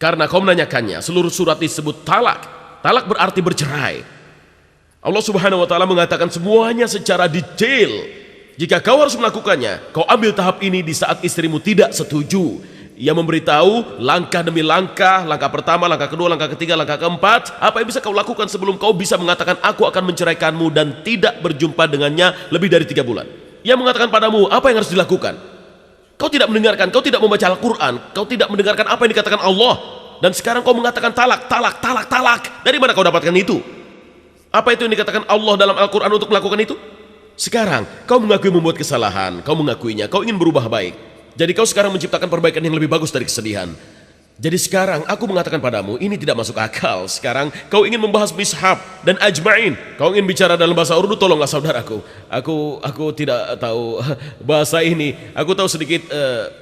Speaker 4: Karena kau menanyakannya, seluruh surat disebut talak. Talak berarti bercerai. Allah Subhanahu wa Ta'ala mengatakan semuanya secara detail. Jika kau harus melakukannya, kau ambil tahap ini di saat istrimu tidak setuju. Ia memberitahu langkah demi langkah, langkah pertama, langkah kedua, langkah ketiga, langkah keempat. Apa yang bisa kau lakukan sebelum kau bisa mengatakan aku akan menceraikanmu dan tidak berjumpa dengannya lebih dari 3 bulan. Ia mengatakan padamu apa yang harus dilakukan. Kau tidak mendengarkan, kau tidak membaca Al-Quran, kau tidak mendengarkan apa yang dikatakan Allah. Dan sekarang kau mengatakan talak, talak, talak, talak. Dari mana kau dapatkan itu? Apa itu yang dikatakan Allah dalam Al-Quran untuk melakukan itu? Sekarang, kau mengakui membuat kesalahan, kau mengakuinya, kau ingin berubah baik. Jadi kau sekarang menciptakan perbaikan yang lebih bagus dari kesedihan. Jadi sekarang, aku mengatakan padamu, ini tidak masuk akal. Sekarang, kau ingin membahas mishab dan ajma'in. Kau ingin bicara dalam bahasa Urdu, tolonglah saudaraku. Aku tidak tahu bahasa ini. Aku tahu sedikit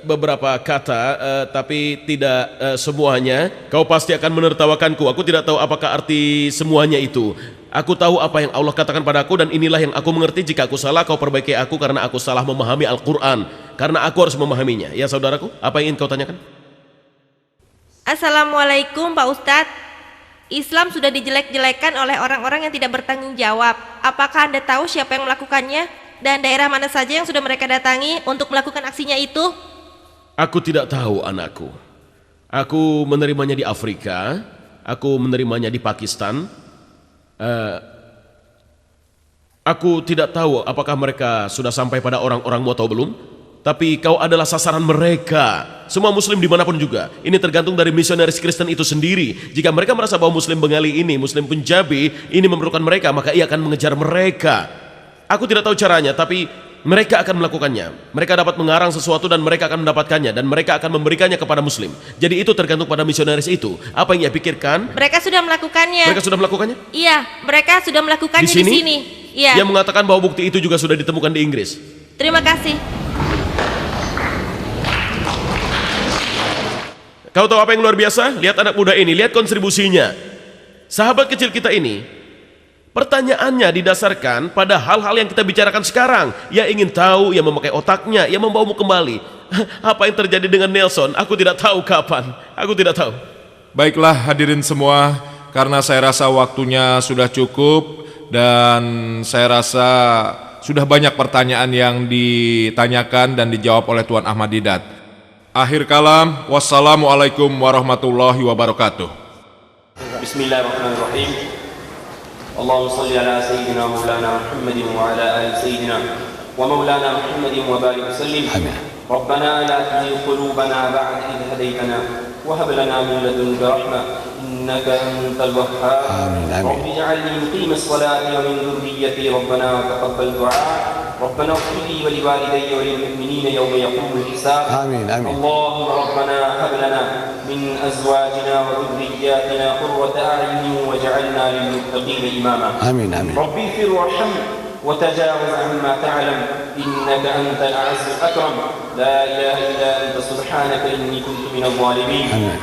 Speaker 4: beberapa kata, tapi tidak semuanya. Kau pasti akan menertawakanku. Aku tidak tahu apakah arti semuanya itu. Aku tahu apa yang Allah katakan padaku, dan inilah yang aku mengerti. Jika aku salah, kau perbaiki aku karena aku salah memahami Al-Quran. Karena aku harus memahaminya. Ya saudaraku, apa yang ingin kau tanyakan?
Speaker 6: Assalamualaikum Pak Ustadz. Islam sudah dijelek-jelekan oleh orang-orang yang tidak bertanggung jawab. Apakah Anda tahu siapa yang melakukannya? Dan daerah mana saja yang sudah mereka datangi untuk melakukan aksinya itu?
Speaker 4: Aku tidak tahu, anakku. Aku menerimanya di Afrika. Aku menerimanya di Pakistan. Aku tidak tahu apakah mereka sudah sampai pada orang-orangmu atau belum. Tapi kau adalah sasaran mereka. Semua muslim dimanapun juga. Ini tergantung dari misionaris Kristen itu sendiri. Jika mereka merasa bahwa muslim Bengali ini, muslim Punjabi ini memerlukan mereka, maka ia akan mengejar mereka. Aku tidak tahu caranya, tapi mereka akan melakukannya. Mereka dapat mengarang sesuatu dan mereka akan mendapatkannya, dan mereka akan memberikannya kepada muslim. Jadi itu tergantung pada misionaris itu. Apa yang ia pikirkan?
Speaker 6: Mereka sudah melakukannya.
Speaker 4: Mereka sudah melakukannya?
Speaker 6: Iya, mereka sudah melakukannya di sini. Iya.
Speaker 4: Ia mengatakan bahwa bukti itu juga sudah ditemukan di Inggris.
Speaker 6: Terima kasih.
Speaker 4: Kau tahu apa yang luar biasa? Lihat anak muda ini, lihat kontribusinya. Sahabat kecil kita ini, pertanyaannya didasarkan pada hal-hal yang kita bicarakan sekarang. Ia ingin tahu, ia memakai otaknya, ia membawamu kembali. Apa yang terjadi dengan Nelson? Aku tidak tahu kapan. Aku tidak tahu.
Speaker 3: Baiklah hadirin semua, karena saya rasa waktunya sudah cukup dan saya rasa sudah banyak pertanyaan yang ditanyakan dan dijawab oleh Tuan Ahmad Didat. Akhir kalam, wassalamualaikum warahmatullahi wabarakatuh.
Speaker 1: Bismillahirrahmanirrahim. Allahumma salli ala sayyidina maulana Muhammadin wa ala ali sayyidina wa maulana Muhammadin wa barik wa sallim. Rabbana la tuzigh qulubana ba'da idh hadaytana wa hab lana min ladunka rahmah innaka antal wahhab. Rabbi ij'alni muqimas salati wa min dhurriyyati rabbana taqabbal du'a. ربنا اغفر لي ولوالدي وللمؤمنين يوم يقوم الحساب. آمين آمين. اللهم ربنا هب لنا من أزواجنا وذرياتنا قرة أعين واجعلنا للمتقين إماما. آمين آمين. ربي اغفر وارحم وتجاوز عما تعلم إنك أنت الأعز الأكرم لا إله إلا أنت سبحانك إني كنت من الظالمين. آمين.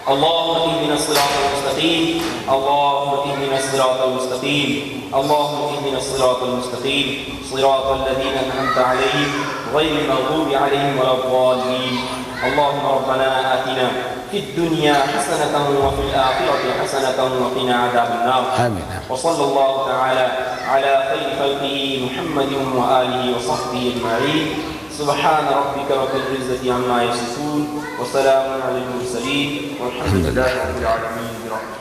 Speaker 1: اللهم اهدنا الصراط المستقيم. اللهم اهدنا الصراط المستقيم. اللهم اهدنا الصراط المستقيم صراط الذين أنعمت عليهم غير المغضوب عليهم ولا الضالين. اللهم ربنا آتنا في الدنيا حسنة وفي الآخرة حسنة وقنا عذاب النار.
Speaker 7: آمين.
Speaker 1: وصلى الله تعالى على خير خلقه محمد وآله وصحبه أجمعين. سبحان ربك رب العزة عما يصفون وسلام على المرسلين والحمد لله رب العالمين برحمته.